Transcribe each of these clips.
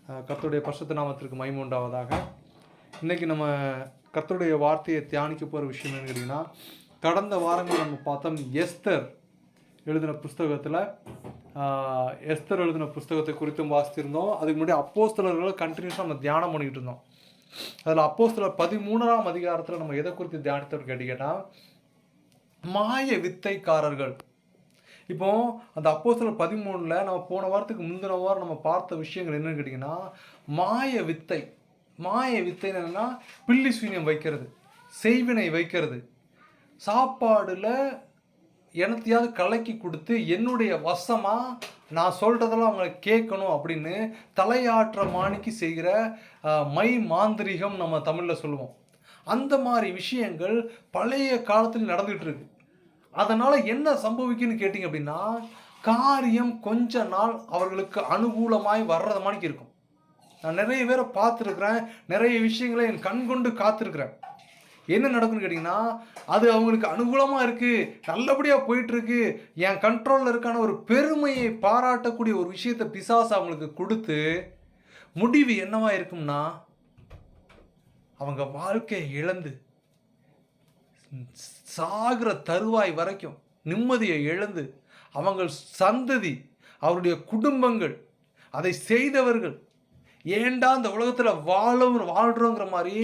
கர்த்தருடைய பரிசுத்த நாமத்திற்கு மகிமை உண்டாவதாக. இன்றைக்கி நம்ம கர்த்தருடைய வார்த்தையை தியானிக்க போகிற விஷயம் என்னன்னு கேட்டிங்கன்னா, கடந்த வாரங்கள் நம்ம பார்த்தோம் எஸ்தர் எழுதின புஸ்தகத்தில் எஸ்தர் எழுதின புஸ்தகத்தை குறித்தும் வாசித்திருந்தோம். அதுக்கு முன்னாடி அப்போஸ்தலர்களை கண்டினியூஸாக நம்ம தியானம் பண்ணிக்கிட்டு இருந்தோம். அதில் அப்போஸ்தலர் 13ஆம் அதிகாரத்தில் நம்ம எதை குறித்து தியானித்தோம்னு கேட்டிங்கன்னா, மாய வித்தைக்காரர்கள். இப்போ அந்த அப்போஸ்தலர் 13 நம்ம போன வாரத்துக்கு முந்தின வாரம் நம்ம பார்த்த விஷயங்கள் என்னன்னு கேட்டிங்கன்னா, மாய வித்தை. மாய வித்தை என்னென்னா, பில்லி சூனியம் வைக்கிறது, செய்வினை வைக்கிறது, சாப்பாடில் எனத்தையாவது கலக்கி கொடுத்து என்னுடைய வசமாக நான் சொல்கிறதெல்லாம் அவங்க கேட்கணும் அப்படின்னு தலையாற்ற மாணிக்கு செய்கிற மை மாந்திரிகம் நம்ம தமிழில் சொல்லுவோம். அந்த மாதிரி விஷயங்கள் பழைய காலத்தில் நடந்துகிட்டு இருக்கு. அதனால் என்ன சம்பவிக்குன்னு கேட்டிங்க அப்படின்னா, காரியம் கொஞ்ச நாள் அவர்களுக்கு அனுகூலமாய் வர்றது மாதிரி இருக்கும். நான் நிறைய பேரை பார்த்துருக்குறேன், நிறைய விஷயங்களை என் கண் கொண்டு காத்திருக்கிறேன். என்ன நடக்குன்னு கேட்டிங்கன்னா, அது அவங்களுக்கு அனுகூலமாக இருக்குது, நல்லபடியாக போயிட்டுருக்கு, என் கண்ட்ரோலில் இருக்கான ஒரு பெருமையை பாராட்டக்கூடிய ஒரு விஷயத்தை பிசாசு அவங்களுக்கு கொடுத்து முடிவு என்னவா இருக்கும்னா, அவங்க வாழ்க்கையை இழந்து சாகிற தருவாய் வரைக்கும் நிம்மதியை இழந்து அவங்கள் சந்ததி, அவருடைய குடும்பங்கள், அதை செய்தவர்கள் ஏண்டா இந்த உலகத்தில் வாழ்கிறோங்கிற மாதிரி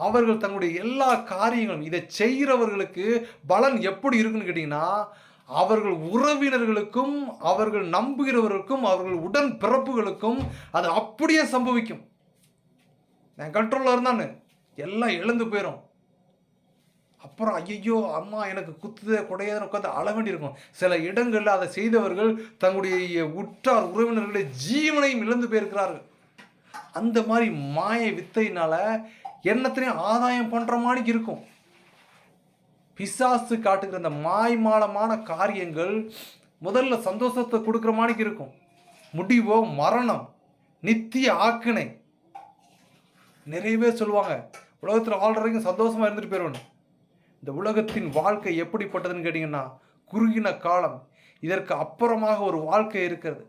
அவர்கள் தங்களுடைய எல்லா காரியங்களும் இதை செய்கிறவர்களுக்கு பலன் எப்படி இருக்குன்னு கேட்டிங்கன்னா, அவர்கள் உறவினர்களுக்கும் அவர்கள் நம்புகிறவர்களுக்கும் அவர்கள் உடன் பிறப்புகளுக்கும் அது அப்படியே சம்பவிக்கும். நான் கண்ட்ரோலில் இருந்தான்னு எல்லாம் இழந்து போயிடும். அப்புறம் ஐயோ அம்மா எனக்கு குத்துதே குடையாத உட்காந்து அழ வேண்டியிருக்கும். சில இடங்களில் அதை செய்தவர்கள் தங்களுடைய உற்றார் உறவினர்களுடைய ஜீவனையும் இழந்து போயிருக்கிறார்கள். அந்த மாதிரி மாய வித்தையினால என்னத்தினையும் ஆதாயம் பண்ணுற மாதிரி இருக்கும். பிசாசு காட்டுகிற அந்த மாய்மாலமான காரியங்கள் முதல்ல சந்தோஷத்தை கொடுக்குற மாதிரி இருக்கும். முடிவோ மரணம், நித்திய ஆக்கினை. நிறைய பேர் சொல்லுவாங்க, உலகத்தில் வாழ்கிற வரைக்கும் சந்தோஷமாக இருந்துட்டு போயிடுவேன். இந்த உலகத்தின் வாழ்க்கை எப்படிப்பட்டதுன்னு கேட்டிங்கன்னா, குறுகின காலம். இதற்கு அப்புறமாக ஒரு வாழ்க்கை இருக்கிறது.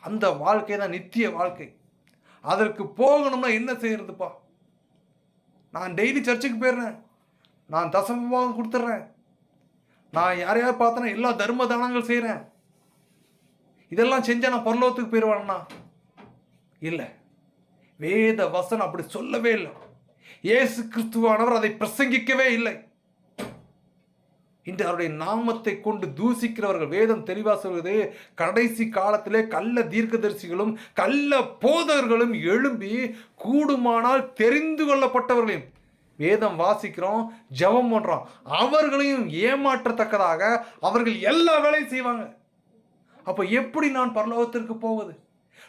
அந்த வாழ்க்கை தான் நித்திய வாழ்க்கை. அதற்கு போகணும்னா என்ன செய்யறதுப்பா? நான் டெய்லி சர்ச்சுக்கு போயிடுறேன், நான் தசமபாகம் கொடுத்துட்றேன், நான் யாரையாவது பார்த்தேன்னா எல்லா தர்ம தானங்கள் செய்கிறேன், இதெல்லாம் செஞ்சால் நான் பரலோகத்துக்கு போயிடுவானா? இல்லை, வேத வசனம் அப்படி சொல்லவே இல்லை. இயேசு கிறிஸ்துவானவர் அதை பிரசங்கிக்கவே இல்லை. இன்று அவருடைய நாமத்தை கொண்டு தூசிக்கிறவர்கள், வேதம் தெளிவாக சொல்வது, கடைசி காலத்திலே கள்ள தீர்க்கதரிசிகளும் கள்ள போதகர்களும் எழும்பி கூடுமானால் தெரிந்து கொள்ளப்பட்டவர்களையும், வேதம் வாசிக்கிறோம், ஜெபம் பண்ணுறோம், அவர்களையும் ஏமாற்றத்தக்கதாக அவர்கள் எல்லா வேலையும் செய்வாங்க. அப்போ எப்படி நான் பரலோகத்திற்கு போவது?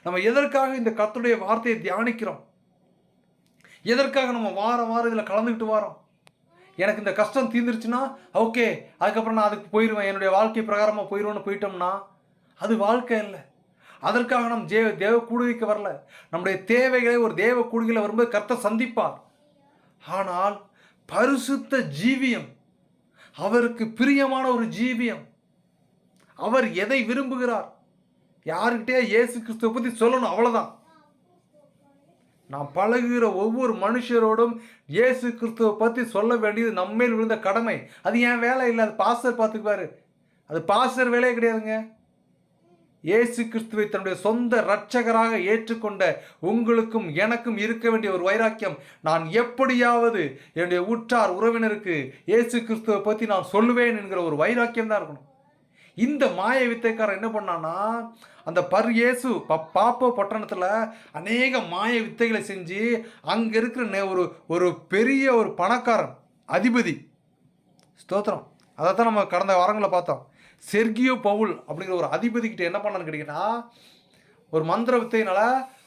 நம்ம எதற்காக இந்த கர்த்தருடைய வார்த்தையை தியானிக்கிறோம்? எதற்காக நம்ம வாரம் வாரம் இதில் கலந்துக்கிட்டு வரோம்? எனக்கு இந்த கஷ்டம் தீர்ந்துருச்சுன்னா ஓகே, அதுக்கப்புறம் நான் அதுக்கு போயிடுவேன், என்னுடைய வாழ்க்கை பிரகாரமாக போயிடுவேன்னு போயிட்டோம்னா அது வாழ்க்கை இல்லை. அதற்காக நம் தேவ கூடுகைக்கு வரல. நம்முடைய தேவைகளை ஒரு தேவ கூடுகையில் வரும்போது கர்த்தர் சந்திப்பார். ஆனால் பரிசுத்த ஜீவியம், அவருக்கு பிரியமான ஒரு ஜீவியம், அவர் எதை விரும்புகிறார்? யாருக்கிட்டே இயேசு கிறிஸ்துவை பற்றி சொல்லணும், அவ்வளோதான். நாம் பழகுகிற ஒவ்வொரு மனுஷரோடும் இயேசு கிறிஸ்துவை பற்றி சொல்ல வேண்டியது நம்மேல் விழுந்த கடமை. அது என் வேலை இல்லை, அது பாஸ்டர் பார்த்துக்குவாரு. அது பாஸ்டர் வேலையே கிடையாதுங்க. இயேசு கிறிஸ்துவை தன்னுடைய சொந்த இரட்சகராக ஏற்றுக்கொண்ட உங்களுக்கும் எனக்கும் இருக்க வேண்டிய ஒரு வைராக்கியம், நான் எப்படியாவது என்னுடைய உற்றார் உறவினருக்கு இயேசு கிறிஸ்துவை பற்றி நான் சொல்லுவேன் என்கிற ஒரு வைராக்கியம் தான் இருக்கணும். இந்த மாய வித்தைக்காரன் என்ன பண்ணான்னா, அந்த இயேசு பாப்போ பட்டணத்தில் அநேக மாய வித்தைகளை செஞ்சு அங்கே இருக்கிற ஒரு பெரிய ஒரு பணக்காரன் அதிபதி, ஸ்தோத்திரம், அதைத்தான் நம்ம கடந்த வாரங்களில் பார்த்தோம். செர்கியோ பவுல் அப்படிங்கிற ஒரு அதிபதிக்கிட்ட என்ன பண்ணான்னு கேட்டிங்கன்னா, ஒரு மந்திர வித்தையினால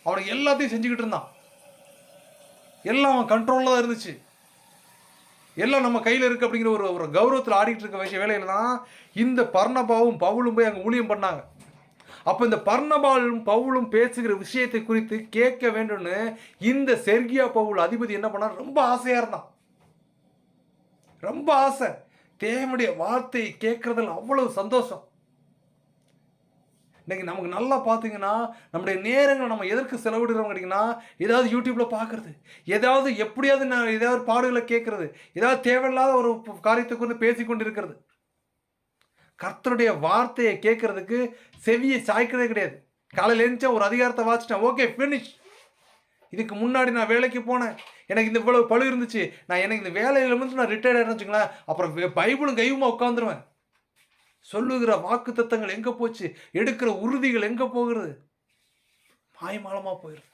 அவனுக்கு எல்லாத்தையும் செஞ்சுக்கிட்டு இருந்தான். எல்லாம் அவன் கண்ட்ரோலில் தான் இருந்துச்சு. எல்லாம் நம்ம கையில் இருக்குது அப்படிங்கிற ஒரு கௌரவத்தில் ஆடிட்டு இருக்க வேலையில் தான் இந்த பர்னபாவும் பவுலும் போய் அங்கே ஊழியம் பண்ணாங்க. அப்போ இந்த பர்னபாவும் பவுலும் பேசுகிற விஷயத்தை குறித்து கேட்க வேண்டும்னு இந்த செர்கியா பவுல் அதிபதி என்ன பண்ணார்? ரொம்ப ஆசையாக இருந்தான், ரொம்ப ஆசை. தேவனுடைய வார்த்தையை கேட்கறதில் அவ்வளவு சந்தோஷம். இன்னைக்கு நமக்கு நல்லா பார்த்தீங்கன்னா நம்முடைய நேரங்களை நம்ம எதற்கு செலவிடுறோம் கேட்டிங்கன்னா, ஏதாவது யூடியூப்பில் பார்க்குறது, ஏதாவது எப்படியாவது நான் ஏதாவது பாடுகளை கேட்குறது, ஏதாவது தேவையில்லாத ஒரு காரியத்தை கொண்டு பேசி கொண்டு இருக்கிறது. கர்த்தருடைய வார்த்தையை கேட்கறதுக்கு செவியை சாய்க்கிறதே கிடையாது. காலையில் எழுந்துச்சா ஒரு அதிகாரத்தை வாசிட்டேன், ஓகே ஃபினிஷ். இதுக்கு முன்னாடி நான் வேலைக்கு போனேன், எனக்கு இந்த இவ்வளவு பழு இருந்துச்சு, எனக்கு இந்த வேலையிலேருந்து நான் ரிட்டையர்ட் ஆகிடுன்னு வச்சுங்களேன், அப்புறம் பைபிளும் கையுமா உட்காந்துருவேன். சொல்லுகிற வாக்கு தத்தங்கள் எங்கே போச்சு? எடுக்கிற உறுதிகள் எங்கே போகிறது? மாயமாலமாக போயிடுது.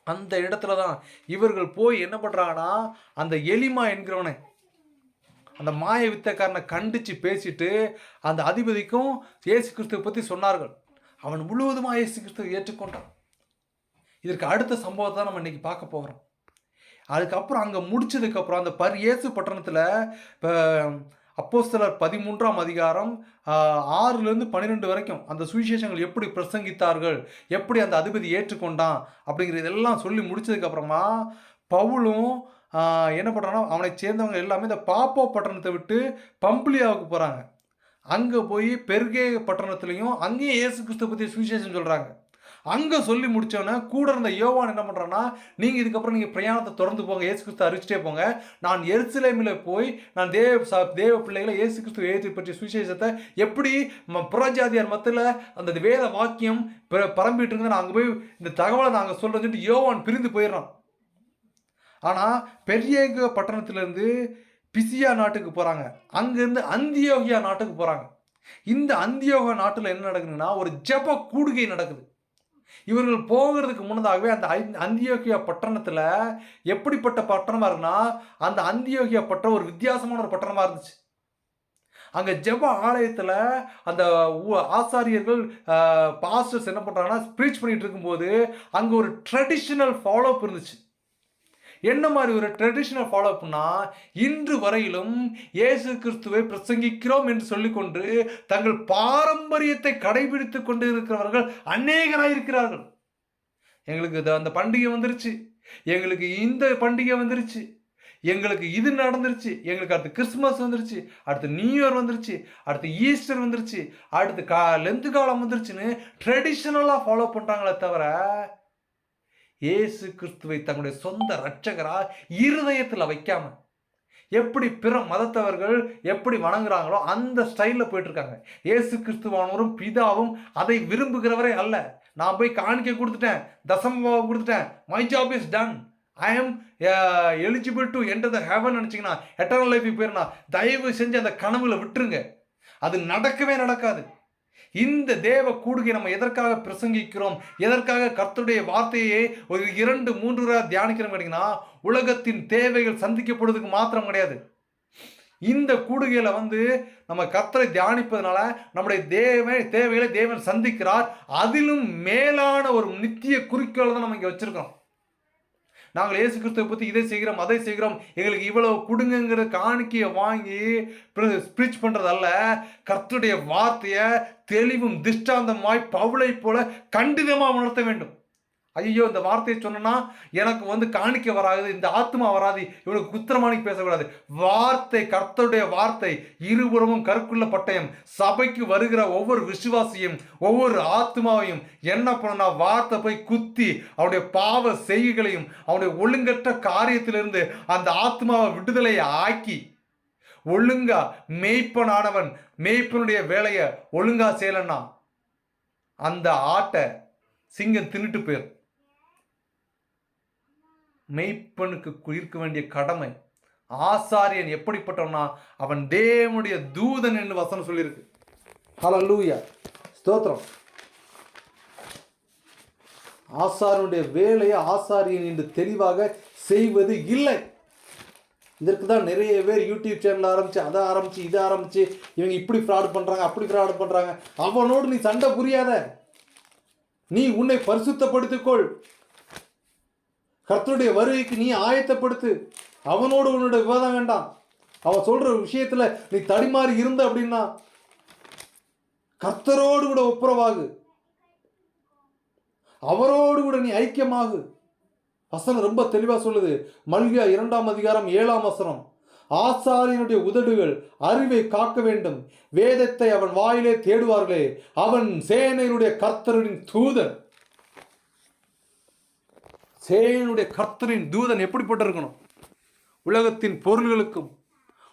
அந்த இடத்துல தான் இவர்கள் போய் என்ன பண்ணுறாங்கன்னா, அந்த எலிமா என்கிறவனை, அந்த மாய வித்தக்காரனை கண்டித்து பேசிட்டு அந்த அதிபதிக்கும் இயேசு கிறிஸ்துவை பற்றி சொன்னார்கள். அவன் முழுவதுமாக இயேசு கிறிஸ்துவை ஏற்றுக்கொண்டான். இதற்கு அடுத்த சம்பவத்தை தான் நம்ம இன்னைக்கு பார்க்க போகிறோம். அதுக்கப்புறம் அங்கே முடிச்சதுக்கப்புறம் அந்த இயேசு பட்டணத்தில் இப்போ அப்போஸ்தலர் 13ஆம் அதிகாரம் 6லேருந்து 12 வரைக்கும் அந்த சுவிசேஷங்கள் எப்படி பிரசங்கித்தார்கள், எப்படி அந்த அதிபதி ஏற்றுக்கொண்டான் அப்படிங்கிறதெல்லாம் சொல்லி முடிச்சதுக்கப்புறமா பவுலும் என்ன பண்ணுறான்னா, அவனை சேர்ந்தவங்க எல்லாமே இந்த பாப்போ பட்டணத்தை விட்டு பம்பிலியாவுக்கு போகிறாங்க. அங்கே போய் பெர்கே பட்டணத்துலேயும் அங்கேயும் இயேசு கிறிஸ்துவை பற்றி சுவிசேஷம் சொல்கிறாங்க. அங்கே சொல்லி முடித்தோன்னே கூட இருந்த யோவான் என்ன பண்ணுறான்னா, நீங்கள் இதுக்கப்புறம் நீங்கள் பிரயாணத்தை தொடர்ந்து போங்க, இயேசு கிறிஸ்து அறிவிச்சிட்டே போங்க. நான் எருசலேமில் போய் நான் தேவ பிள்ளைகளை இயேசு கிறிஸ்து ஏற்றி பற்றிய சுவிசேஷத்தை எப்படி புறஜாதியார் மத்தியில் அந்த வேத வாக்கியம் பரம்பிட்டு இருந்து நான் அங்கே போய் இந்த தகவலை நாங்கள் சொல்கிறேன்னு சொல்லிட்டு யோவான் பிரிந்து போயிடுறான். ஆனால் பெரிய பட்டணத்திலேருந்து பிசியா நாட்டுக்கு போகிறாங்க, அங்கேருந்து அந்தியோகியா நாட்டுக்கு போகிறாங்க. இந்த அந்தியோகா நாட்டில் என்ன நடக்குதுன்னா, ஒரு ஜெப கூடுகை நடக்குது. இவர்கள் போகிறதுக்கு முன்னதாகவே அந்த அந்தியோகியா பட்டணத்தில் எப்படிப்பட்ட பட்டணமாக இருக்குன்னா, அந்த அந்தியோகியா பட்டணம் ஒரு வித்தியாசமான ஒரு பட்டணமாக இருந்துச்சு. அங்கே ஜெப ஆலயத்தில் அந்த ஆசாரியர்கள் பாஸ்டர்ஸ் என்ன பண்ணுறாங்கன்னா, ஸ்பீச் பண்ணிட்டு இருக்கும்போது அங்கே ஒரு ட்ரெடிஷ்னல் ஃபாலோஅப் இருந்துச்சு. என்ன மாதிரி ஒரு ட்ரெடிஷனல் ஃபாலோ பண்ணால், இன்று வரையிலும் இயேசு கிறிஸ்துவை பிரசங்கிக்கிறோம் என்று சொல்லிக்கொண்டு தங்கள் பாரம்பரியத்தை கடைபிடித்து கொண்டு இருக்கிறவர்கள் அநேகராக இருக்கிறார்கள். எங்களுக்கு அந்த பண்டிகை வந்துருச்சு, எங்களுக்கு இந்த பண்டிகை வந்துருச்சு, எங்களுக்கு இது நடந்துருச்சு, எங்களுக்கு அடுத்து கிறிஸ்துமஸ் வந்துருச்சு, அடுத்து நியூ இயர் வந்துருச்சு, அடுத்து ஈஸ்டர் வந்துருச்சு, அடுத்து லெந்து காலம் வந்துருச்சுன்னு ட்ரெடிஷ்னலாக ஃபாலோ பண்ணுறாங்களே தவிர இயேசு கிறிஸ்துவை தங்களுடைய சொந்த இரட்சகராக இருதயத்தில் வைக்காம எப்படி பிற மதத்தவர்கள் எப்படி வணங்குறாங்களோ அந்த ஸ்டைலில் போயிட்டு இருக்காங்க. இயேசு கிறிஸ்துவானவரும் பிதாவும் அதை விரும்புகிறவரே அல்ல. நான் போய் காணிக்கை கொடுத்துட்டேன், தசமபாவம் கொடுத்துட்டேன், my job is done, I am eligible to enter the heaven நினச்சிங்கன்னா, எட்டர்னல் லைஃபுக்கு போயிருந்தா தயவு செஞ்சு அந்த கனவுல விட்டுருங்க. அது நடக்கவே நடக்காது. இந்த தேவ கூடுகை நம்ம எதற்காக பிரசங்கிக்கிறோம், எதற்காக கர்த்தருடைய வார்த்தையை ஒரு 2-3 தியானிக்கிறோம் கேட்டிங்கன்னா, உலகத்தின் தேவைகள் சந்திக்கப்படுவதற்கு மாத்திரம் கிடையாது. இந்த கூடுகையில் நம்ம கர்த்தரை தியானிப்பதனால நம்முடைய தேவைகளை தேவன் சந்திக்கிறார். அதிலும் மேலான ஒரு நித்திய குறிக்கோளை தான் நம்ம இங்கே வச்சிருக்கோம். நாங்கள் இயேசு கிறிஸ்துவை பற்றி இதை செய்கிறோம் அதை செய்கிறோம், எங்களுக்கு இவ்வளவு கொடுங்கிற காணிக்கையை வாங்கி ஸ்பீச் பண்ணுறதல்ல. கர்த்தருடைய வார்த்தையை தெளிவும் திஷ்டாந்தமாய் பவுலை போல கண்டிதமாக உணர்த்த வேண்டும். ஐயோ இந்த வார்த்தையை சொன்னா எனக்கு காணிக்க வராது, இந்த ஆத்மா வராது, இவனுக்கு குத்திரமானிக்கு பேசக்கூடாது. வார்த்தை, கர்த்தருடைய வார்த்தை இருபுறமும் கற்குள்ள பட்டயம். சபைக்கு வருகிற ஒவ்வொரு விசுவாசியும் ஒவ்வொரு ஆத்மாவையும் என்ன பண்ணா, வார்த்தை போய் குத்தி அவனுடைய பாவ செய்கைகளையும் அவனுடைய ஒழுங்கற்ற காரியத்திலிருந்து அந்த ஆத்மாவை விடுதலை ஆக்கி ஒழுங்கா மேய்ப்பனானவன் மேய்ப்பனுடைய வேலையை ஒழுங்கா செய்யலன்னா அந்த ஆட்டை சிங்கம் தின்னுட்டு போயிடும். மெய்ப்பனுக்கு இருக்க வேண்டிய கடமை, ஆசாரியன் எப்படிப்பட்டவனா, அவன் தேவனுடைய தூதன் என்று வசனம் சொல்லியிருக்கு. ஹல்லேலூயா, ஸ்தோத்திரம். ஆசாரியனுடைய வேலையை ஆசாரியன் என்று தெளிவாக செய்வது இல்லை. இதற்கு தான் நிறைய பேர் யூடியூப் சேனல் ஆரம்பிச்சு, அதை ஆரம்பிச்சு, இதை ஆரம்பிச்சு, இவங்க இப்படி ஃப்ராட் பண்றாங்க, அப்படி ஃப்ராட் பண்றாங்க. அவனோடு நீ சண்டை புரியாத, நீ உன்னை பரிசுத்தப்படுத்திக்கொள். கர்த்தருடைய வருகைக்கு நீ ஆயத்தப்படுத்து. அவனோடு உன்னோட விவாதம் வேண்டாம். அவன் சொல்ற விஷயத்துல நீ தடிமாறி இருந்த அப்படின்னா கர்த்தரோடு கூட ஒப்புரவாகு, அவரோடு கூட நீ ஐக்கியமாகு. வசனம் ரொம்ப தெளிவா சொல்லுது. மல்கியா 2ஆம் அதிகாரம் 7ஆம் வசனம், ஆசாரியனுடைய உதடுகள் அறிவை காக்க வேண்டும். வேதத்தை அவன் வாயிலே தேடுவார்களே, அவன் சேனையினுடைய கர்த்தரின் தூதன். சேனையினுடைய கர்த்தரின் தூதன் எப்படிப்பட்டு இருக்கணும்? உலகத்தின் பொருள்களுக்கும்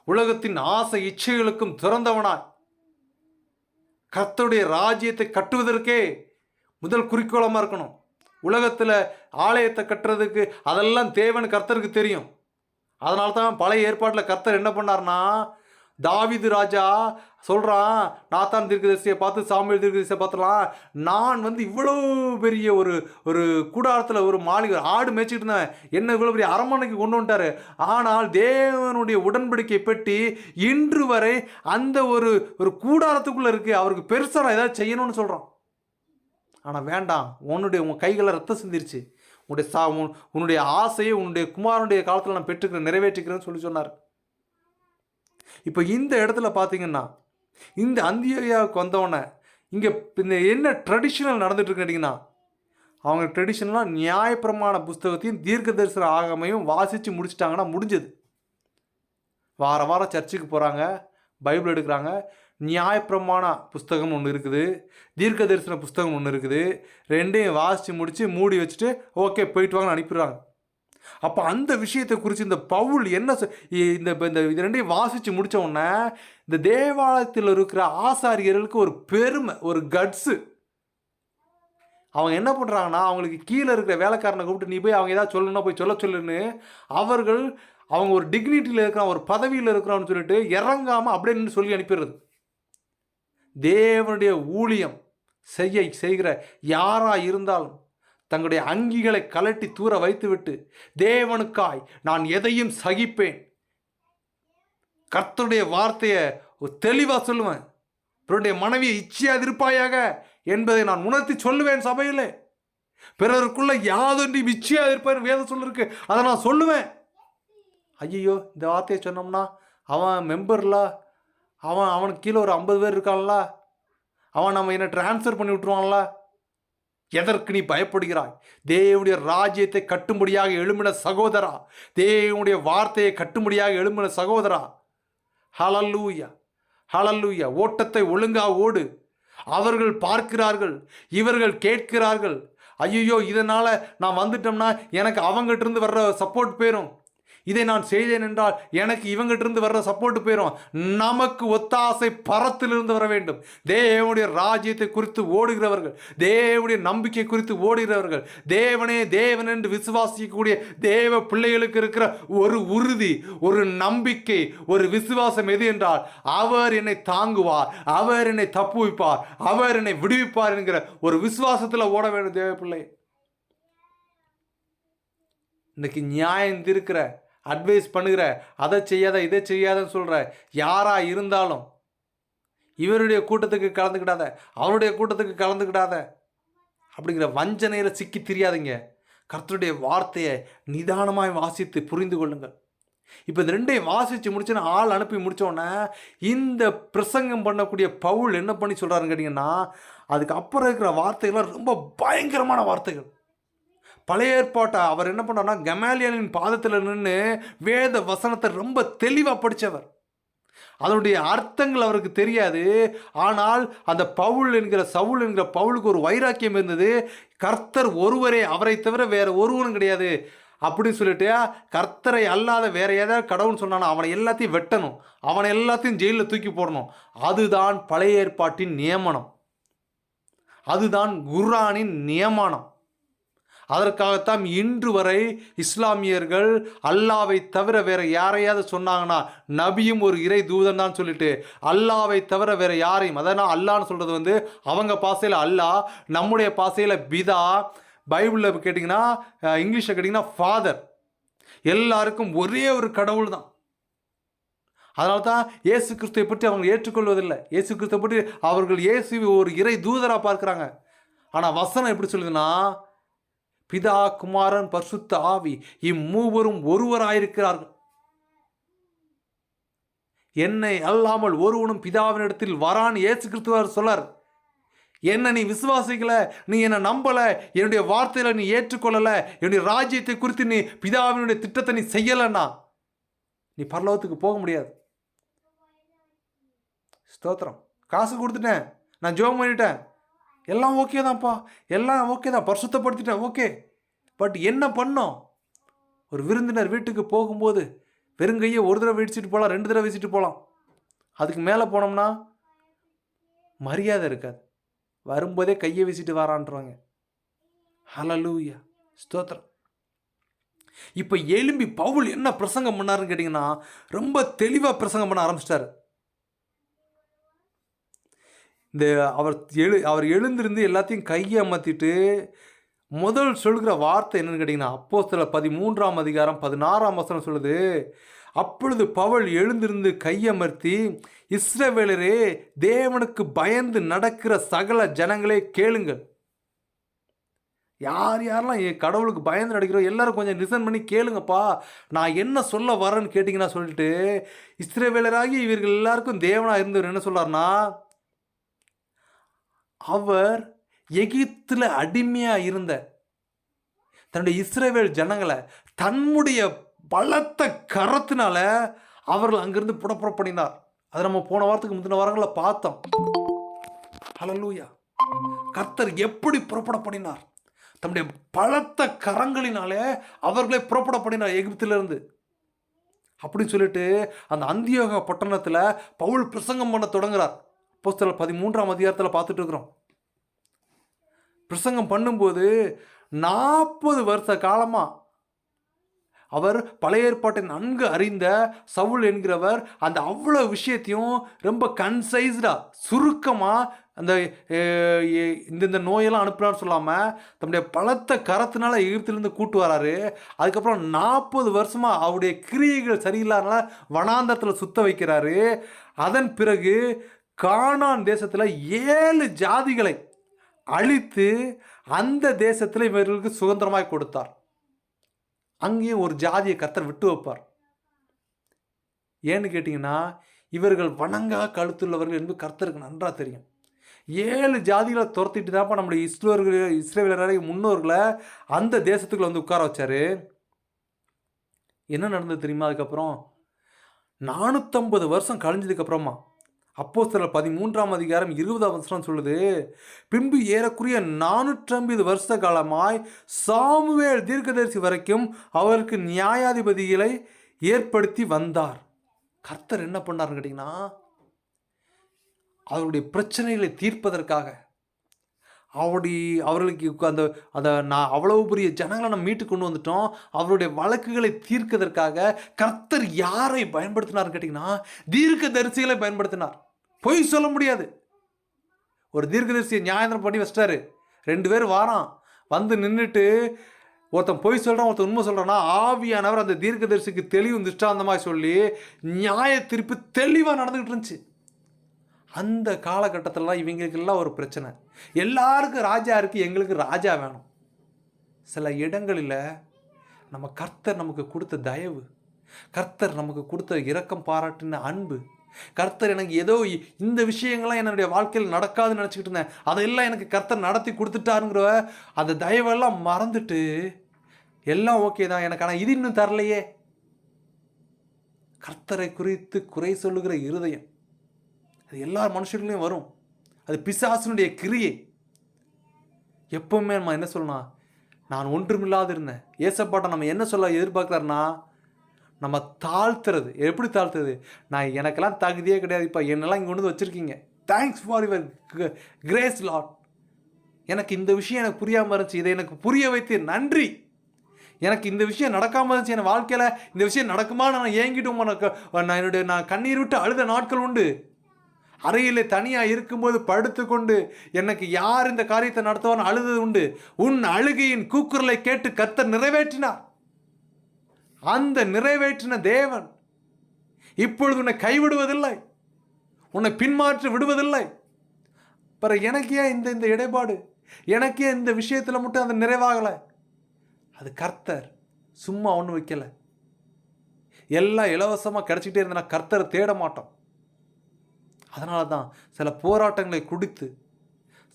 உலகத்தின் ஆசை இச்சைகளுக்கும் திறந்தவனாய் கர்த்தருடைய ராஜ்யத்தை கட்டுவதற்கே முதல் குறிக்கோளமாக இருக்கணும். உலகத்தில் ஆலயத்தை கட்டுறதுக்கு அதெல்லாம் தேவன் கர்த்தருக்கு தெரியும். அதனால தான் பழைய ஏற்பாட்டில் கர்த்தர் என்ன பண்ணார்னா, தாவீது ராஜா சொல்கிறான், நாத்தான் தீர்க்கதரிசியை பார்த்து, சாமுவேல் தீர்க்கதரிசியை பார்த்துலாம், நான் இவ்வளோ பெரிய ஒரு கூடாரத்தில் ஒரு மாளிகை ஆடு மேய்ச்சிட்டு இருந்தேன், என்ன இவ்வளோ பெரிய அரண்மனைக்கு கொண்டு வந்துட்டார். ஆனால் தேவனுடைய உடன்படிக்கை பெட்டி இன்று வரை அந்த ஒரு கூடாரத்துக்குள்ளே இருக்குது. அவருக்கு பெருசாக ஏதாவது செய்யணும்னு சொல்கிறான். ஆனால் வேண்டாம், உன் கைகளை ரத்தம் சிந்திருச்சு, உன்னுடைய ஆசையை உன்னுடைய குமாரனுடைய காலத்தில் நான் பெற்றுக்கிறேன், நிறைவேற்றிக்கிறேன்னு சொன்னார். இப்போ இந்த இடத்துல பார்த்தீங்கன்னா, இந்த அந்தியோகியாவுக்கு வந்தவொடனே இங்கே இந்த என்ன ட்ரெடிஷ்னல் நடந்துட்டு கேட்டிங்கன்னா, அவங்க ட்ரெடிஷ்னலாக நியாயப்பிரமாண புஸ்தகத்தையும் தீர்க்க தரிசன ஆகமையும் வாசித்து முடிச்சிட்டாங்கன்னா முடிஞ்சது. வாரம் சர்ச்சுக்கு போகிறாங்க, பைபிள் எடுக்கிறாங்க, நியாயப்பிரமாண புஸ்தகம் ஒன்று இருக்குது, தீர்க்க தரிசன புஸ்தகம் ஒன்று இருக்குது, ரெண்டையும் வாசித்து முடித்து மூடி வச்சுட்டு ஓகே போயிட்டு வாங்கன்னு அனுப்பிடுறாங்க. அப்போ அந்த விஷயத்தை குறித்து இந்த பவுல் என்ன இந்த ரெண்டையும் வாசித்து முடித்த உடனே இந்த தேவாலயத்தில் இருக்கிற ஆசாரியர்களுக்கு ஒரு பெருமை, ஒரு கட்ஸு. அவங்க என்ன பண்ணுறாங்கன்னா, அவங்களுக்கு கீழே இருக்கிற வேலைக்காரனை கூப்பிட்டு நீ போய் அவங்க ஏதாவது சொல்லணும்னா போய் சொல்லுன்னு அவங்க ஒரு டிக்னிட்டியில் இருக்கிறான், ஒரு பதவியில் இருக்கிறான்னு சொல்லிட்டு இறங்காமல் அப்படியே நின்று சொல்லி அனுப்பிடுறது. தேவனுடைய ஊழியம் செய்கிற யாராக இருந்தாலும் தங்களுடைய அங்கிகளை கலட்டி தூர வைத்துவிட்டு, தேவனுக்காய் நான் எதையும் சகிப்பேன், கர்த்தருடைய வார்த்தையை தெளிவாக சொல்லுவேன், பிறருடைய மனைவியை இச்சையாதிருப்பாயாக என்பதை நான் உணர்த்தி சொல்லுவேன் சபையில், பிறருக்குள்ள யாதொன்றி இச்சையாதிருப்பேன் வேதம் சொல்லிருக்கு, அதை நான் சொல்லுவேன். ஐயோ, இந்த வார்த்தையை சொன்னோம்னா அவன் மெம்பர்ல, அவனுக்கு கீழே ஒரு 50 பேர் இருக்கான்ல, அவன் நம்ம என்ன டிரான்ஸ்ஃபர் பண்ணி விட்டுருவான்ல, எதற்கு நீ பயப்படுகிறாய்? தேவனுடைய ராஜ்யத்தை கட்டும்படியாக எழும்பின சகோதரா, தேவனுடைய வார்த்தையை கட்டும்படியாக எழும்பின சகோதரா, ஹல்லேலூயா ஹல்லேலூயா. ஓட்டத்தை ஒழுங்கா ஓடு. அவர்கள் பார்க்கிறார்கள், இவர்கள் கேட்கிறார்கள். ஐயோ, இதனால் நான் வந்துட்டோம்னா எனக்கு அவங்ககிட்ட இருந்து வர்ற சப்போர்ட் போயிடும், இதை நான் செய்தேன் என்றால் எனக்கு இவங்கிட்டிருந்து வர்ற சப்போர்ட் போயிடும். நமக்கு ஒத்தாசை பரத்திலிருந்து வர வேண்டும். தேவனுடைய ராஜ்யத்தை குறித்து ஓடுகிறவர்கள், தேவனுடைய நம்பிக்கை குறித்து ஓடுகிறவர்கள், தேவனே தேவன் என்று விசுவாசிக்கக்கூடிய தேவ பிள்ளைகளுக்கு இருக்கிற ஒரு உறுதி, ஒரு நம்பிக்கை, ஒரு விசுவாசம் எது என்றால், அவர் என்னை தாங்குவார், அவர் என்னை தப்புவிப்பார், அவர் என்னை விடுவிப்பார் என்கிற ஒரு விசுவாசத்தில் ஓட வேண்டும் தேவ பிள்ளை. இன்னைக்கு நியாயம் இருக்கிற அட்வைஸ் பண்ணுகிற, அதை செய்யாத இதை செய்யாதன்னு சொல்கிற யாராக இருந்தாலும் இவருடைய கூட்டத்துக்கு கலந்துக்கிடாத, அவருடைய கூட்டத்துக்கு கலந்துக்கிடாத அப்படிங்கிற வஞ்சனையில் சிக்கி தெரியாதீங்க. கர்த்தருடைய வார்த்தையை நிதானமாக வாசித்து புரிந்து கொள்ளுங்கள். இப்போ இந்த ரெண்டையும் வாசித்து முடிச்சுன்னா ஆள் அனுப்பி முடித்தோடனே இந்த பிரசங்கம் பண்ணக்கூடிய பவுல் என்ன பண்ணி சொல்கிறாருன்னு கேட்டிங்கன்னா, அதுக்கு அப்புறம் இருக்கிற வார்த்தைகள்லாம் ரொம்ப பயங்கரமான வார்த்தைகள். பழைய ஏற்பாட்டை அவர் என்ன பண்ணார்னா, கமாலியலின் பாதத்தில் நின்று வேத வசனத்தை ரொம்ப தெளிவாக படித்தவர். அதனுடைய அர்த்தங்கள் அவருக்கு தெரியாது. ஆனால் அந்த சவுல் என்கிற பவுலுக்கு ஒரு வைராக்கியம் இருந்தது. கர்த்தர் ஒருவரே, அவரை தவிர வேற ஒருவரும் கிடையாது அப்படின்னு சொல்லிட்டு, கர்த்தரை அல்லாத வேற ஏதாவது கடவுள்னு சொன்னானோ அவனை எல்லாத்தையும் வெட்டணும், அவனை எல்லாத்தையும் ஜெயிலில் தூக்கி போடணும். அதுதான் பழைய ஏற்பாட்டின் நியமனம், அதுதான் குர்ஆனின் நியமனம். அதற்காகத்தான் இன்று வரை இஸ்லாமியர்கள் அல்லாவை தவிர வேற யாரையாவது சொன்னாங்கன்னா, நபியும் ஒரு இறை தூதன் தான் சொல்லிட்டு அல்லாவை தவிர வேற யாரையும், அதனால் அல்லான்னு சொல்கிறது அவங்க பாசையில் அல்லா, நம்முடைய பாசையில் பிதா, பைபிளில் கேட்டிங்கன்னா இங்கிலீஷில் கேட்டிங்கன்னா ஃபாதர், எல்லாருக்கும் ஒரே ஒரு கடவுள் தான். அதனால தான் இயேசு கிறிஸ்துவை பற்றி அவங்க ஏற்றுக்கொள்வதில்லை. இயேசு கிறிஸ்துவை பற்றி அவர்கள் இயேசுவை ஒரு இறை தூதராக பார்க்குறாங்க. ஆனால் வசனம் எப்படி சொல்லுதுன்னா, பிதா, குமாரன், பரிசுத்த ஆவி இம்மூவரும் ஒருவராயிருக்கிறார்கள், என்னை அல்லாமல் ஒருவனும் பிதாவினிடத்தில் வரான் இயேசு கிறிஸ்துவார் சொல்லார். என்ன நீ விசுவாசிக்கல, நீ என்னை நம்பலை, என்னுடைய வார்த்தையில நீ ஏற்றுக்கொள்ளலை, என்னுடைய ராஜ்யத்தை குறித்து நீ பிதாவினுடைய திட்டத்தை நீ செய்யலைன்னா நீ பரலோகத்துக்கு போக முடியாது. ஸ்தோத்திரம். காசு கொடுத்துட்டேன், நான் ஜெபம் பண்ணிட்டேன், எல்லாம் ஓகே தான்ப்பா, எல்லாம் ஓகே தான், பரிசுத்தப்படுத்திட்டேன், ஓகே. பட் என்ன பண்ணோம்? ஒரு விருந்தினர் வீட்டுக்கு போகும்போது வெறுங்கையை ஒரு தடவை வீசிட்டு போகலாம், 2 தடவை வீசிட்டு போகலாம். அதுக்கு மேலே போனோம்னா மரியாதை இருக்காது. வரும்போதே கையை வீசிட்டு வரான்றாங்க. ஹல்லேலூயா, ஸ்தோத்திரம். இப்போ எழும்பி பவுல் என்ன பிரசங்கம் பண்ணாருன்னு கேட்டிங்கன்னா, ரொம்ப தெளிவாக பிரசங்கம் பண்ண ஆரம்பிச்சிட்டாரு. இந்த அவர் எழுந்திருந்து எல்லாத்தையும் கையை அமர்த்திட்டு முதல் சொல்கிற வார்த்தை என்னன்னு கேட்டிங்கன்னா, அப்போஸ்தலர் 13ஆம் அதிகாரம் 16ஆம் வசனம் சொல்லுது, அப்பொழுது பவுல் எழுந்திருந்து கையமர்த்தி, இஸ்ரவேலரே, தேவனுக்கு பயந்து நடக்கிற சகல ஜனங்களே கேளுங்கள். யாரெல்லாம் கடவுளுக்கு பயந்து நடக்கிறோம் எல்லாரும் கொஞ்சம் லிசன் பண்ணி கேளுங்கப்பா, நான் என்ன சொல்ல வரேன்னு கேட்டிங்கன்னா சொல்லிட்டு, இஸ்ரவேலராகி இவர்கள் எல்லாருக்கும் தேவனாக இருந்தவர் என்ன சொல்றாருன்னா, அவர் எகிப்தில் அடிமையாக இருந்த தன்னுடைய இஸ்ரவேல் ஜனங்களை தன்னுடைய பலத்த கரத்தினால அவர்கள் அங்கிருந்து புறப்படினார். அதை நம்ம போன வாரத்துக்கு முந்தின வாரங்களில் பார்த்தோம். ஹல்லேலூயா. கர்த்தர் எப்படி புறப்படப்படினார்? தம்முடைய பலத்த கரங்களினாலே அவர்களை புறப்படப்படினார் எகிப்திலிருந்து. அப்படின்னு சொல்லிட்டு அந்த அந்தியோக பட்டணத்தில் பவுல் பிரசங்கம் பண்ண தொடங்குறார். அப்போஸ்தலர் 13ஆம் அதிகாரத்தில் பார்த்துட்டு இருக்கிறோம். பிரசங்கம் பண்ணும்போது 40 வருஷ காலமாக அவர் பழைய ஏற்பாட்டை நன்கு அறிந்த சவுல் என்கிறவர் அந்த அவ்வளோ விஷயத்தையும் ரொம்ப கன்சைஸ்டாக சுருக்கமாக அந்த இந்த நோயெல்லாம் அனுப்புனான்னு சொல்லாமல் தன்னுடைய பலத்த கரத்தினால எகிப்திலிருந்து கூட்டு வராரு. அதுக்கப்புறம் 40 வருஷமாக அவருடைய கிரியைகள் சரியில்லாதனால வனாந்தரத்தில் சுத்த வைக்கிறாரு. அதன் பிறகு கானான் தேசத்தில் 7 ஜாதிகளை அழித்து அந்த தேசத்தில் இவர்களுக்கு சுதந்திரமாய் கொடுத்தார். அங்கேயும் ஒரு ஜாதியை கர்த்தர் விட்டு வைப்பார். ஏன்னு கேட்டிங்கன்னா, இவர்கள் வணங்கா கழுத்துள்ளவர்கள் என்று கர்த்தருக்கு நன்றாக தெரியும். 7 ஜாதிகளை துரத்திட்டு தான்ப்பா நம்முடைய இஸ்ரவேலரை முன்னோர்களை அந்த தேசத்துக்குள்ள வந்து உட்கார வச்சாரு. என்ன நடந்தது தெரியுமா? அதுக்கப்புறம் 450 வருஷம் கழிஞ்சதுக்கப்புறமா அப்போஸ்தலர் 13ஆம் அதிகாரம் 20ஆம் வசனம் சொல்லுது, பின்பு ஏறக்குறைய 450 வருஷ காலமாய் சாமுவேல் தீர்க்கதரிசி வரைக்கும் அவருக்கு நியாயாதிபதிகளை ஏற்படுத்தி வந்தார். கர்த்தர் என்ன பண்ணாருன்னு கேட்டிங்கன்னா, அவருடைய பிரச்சனைகளை தீர்ப்பதற்காக அவர்களுக்கு அந்த நான் அவ்வளவு பெரிய ஜனங்களை நம்ம மீட்டு கொண்டு வந்துட்டோம், அவருடைய வழக்குகளை தீர்க்கதற்காக கர்த்தர் யாரை பயன்படுத்தினார்னு கேட்டிங்கன்னா, தீர்க்கதரிசிகளை பயன்படுத்தினார். பொய் சொல்ல முடியாது. ஒரு தீர்க்கதரிசியை நியாயம் பண்ணி வச்சிட்டாரு. 2 பேர் வாரான் வந்து நின்றுட்டு ஒருத்தன் பொய் சொல்கிறான், ஒருத்தன் உண்மை சொல்கிறான்னா, ஆவியானவர் அந்த தீர்க்கதரிசிக்கு தெளிவு திஷ்டாந்தமாக சொல்லி நியாய தீர்ப்பு தெளிவாக நடந்துக்கிட்டு இருந்துச்சு. அந்த காலகட்டத்திலலாம் இவங்களுக்கெல்லாம் ஒரு பிரச்சனை. எல்லாருக்கும் ராஜா இருக்குது, எங்களுக்கு ராஜா வேணும். சில இடங்களில் நம்ம கர்த்தர் நமக்கு கொடுத்த தயவு, கர்த்தர் நமக்கு கொடுத்த இரக்கம் பாராட்டின அன்பு, கர்த்தர் எனக்கு ஏதோ இந்த விஷயங்கள்லாம் என்னுடைய வாழ்க்கையில் நடக்காதுன்னு நினச்சிக்கிட்டு இருந்தேன், அதையெல்லாம் எனக்கு கர்த்தர் நடத்தி கொடுத்துட்டாருங்கிற அந்த தயவெல்லாம் மறந்துட்டு எல்லாம் ஓகே தான் எனக்கு, ஆனால் இது இன்னும் தரலையே. கர்த்தரை குறித்து குறை சொல்லுகிற இருதயம் அது எல்லா மனுஷர்களையும் வரும். அது பிசாசனுடைய கிரியை. எப்பவுமே நம்ம என்ன சொல்லணும், நான் ஒன்றுமில்லாது இருந்தேன். ஏசப்பாட்ட நம்ம என்ன சொல்ல எதிர்பார்க்குறாருன்னா, நம்ம தாழ்த்துறது. எப்படி தாழ்த்துறது? நான் எனக்கெல்லாம் தகுதியே கிடையாது, இப்போ என்னெல்லாம் இங்கே கொண்டு வந்து வச்சுருக்கீங்க, thanks for your grace Lord. எனக்கு இந்த விஷயம் எனக்கு புரியாமல் இருந்துச்சு, இதை எனக்கு புரிய வைத்து நன்றி. எனக்கு இந்த விஷயம் நடக்காமல் இருந்துச்சு, என் வாழ்க்கையில் இந்த விஷயம் நடக்குமா நான் ஏங்கிட்டு நான் கண்ணீர் விட்டு அழுத நாட்கள் உண்டு. அறையில் தனியாக இருக்கும்போது படுத்துக்கொண்டு எனக்கு யார் இந்த காரியத்தை நடத்துவான்னு அழுதது உண்டு. உன் அழுகையின் கூக்குரலை கேட்டு கர்த்தர் நிறைவேற்றினார். அந்த நிறைவேற்றின தேவன் இப்பொழுது உன்னை கைவிடுவதில்லை, உன்னை பின்மாற்றி விடுவதில்லை. பிறகு எனக்கு ஏன் இந்த இடைப்பாடு, எனக்கு ஏன் இந்த விஷயத்தில் மட்டும் அது நிறைவாகலை? அது கர்த்தர் சும்மா ஒன்றும் வைக்கலை. எல்லாம் இலவசமாக கிடச்சிக்கிட்டே இருந்தனா கர்த்தரை தேட மாட்டோம். அதனால தான் சில போராட்டங்களை குடித்து,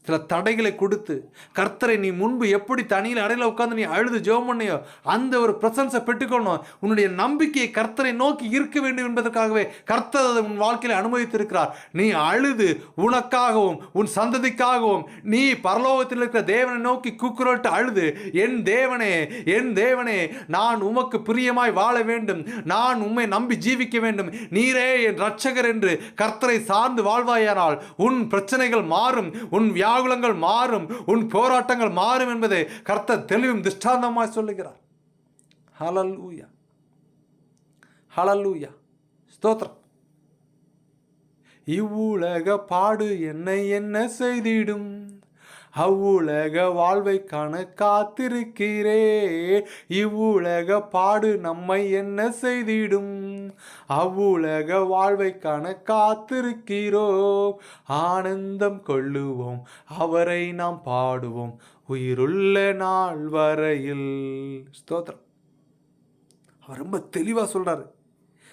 சில தடைகளை கொடுத்து கர்த்தரை நீ முன்பு எப்படி தனியில் அறையில் உட்காந்து நீ அழுது ஜெபம் பண்ணியோ அந்த ஒரு பிரசன்ஸை பெற்றுக்கொள்ளணும். உன்னுடைய நம்பிக்கையை கர்த்தரை நோக்கி இருக்க வேண்டும் என்பதற்காகவே கர்த்தர் அதை உன் வாழ்க்கையில் அனுமதித்திருக்கிறார். நீ அழுது உனக்காகவும் உன் சந்ததிக்காகவும் நீ பரலோகத்தில் இருக்கிற தேவனை நோக்கி கூக்குரலிட்டு அழுது, என் தேவனே என் தேவனே, நான் உமக்கு பிரியமாய் வாழ வேண்டும், நான் உம்மை நம்பி ஜீவிக்க வேண்டும், நீரே என் இரட்சகர் என்று கர்த்தரை சார்ந்து வாழ்வாயானால் உன் பிரச்சனைகள் மாறும், உன் வியாகுலங்கள் மாறும், உன் போராட்டங்கள் மாறும் என்பதை கர்த்தர் தெளிவும் திஷ்டாந்தமாய் சொல்லுகிறார். ஹல்லேலூயா, ஹல்லேலூயா, ஸ்தோத்திரம். இவ்வுலக பாடு என்னை என்ன செய்திடும், அவ்வுலக வாழ்வை காண காத்திருக்கிறே, இவ்வுலக பாடு நம்மை என்ன செய்திடும், அவ்வுலக வாழ்வை காண காத்திருக்கிறோம், ஆனந்தம் கொள்ளுவோம் அவரை நாம் பாடுவோம் உயிருள்ள நாள் வரையில். ஸ்தோத்திரம். அவர் ரொம்ப தெளிவாக சொல்கிறாரு.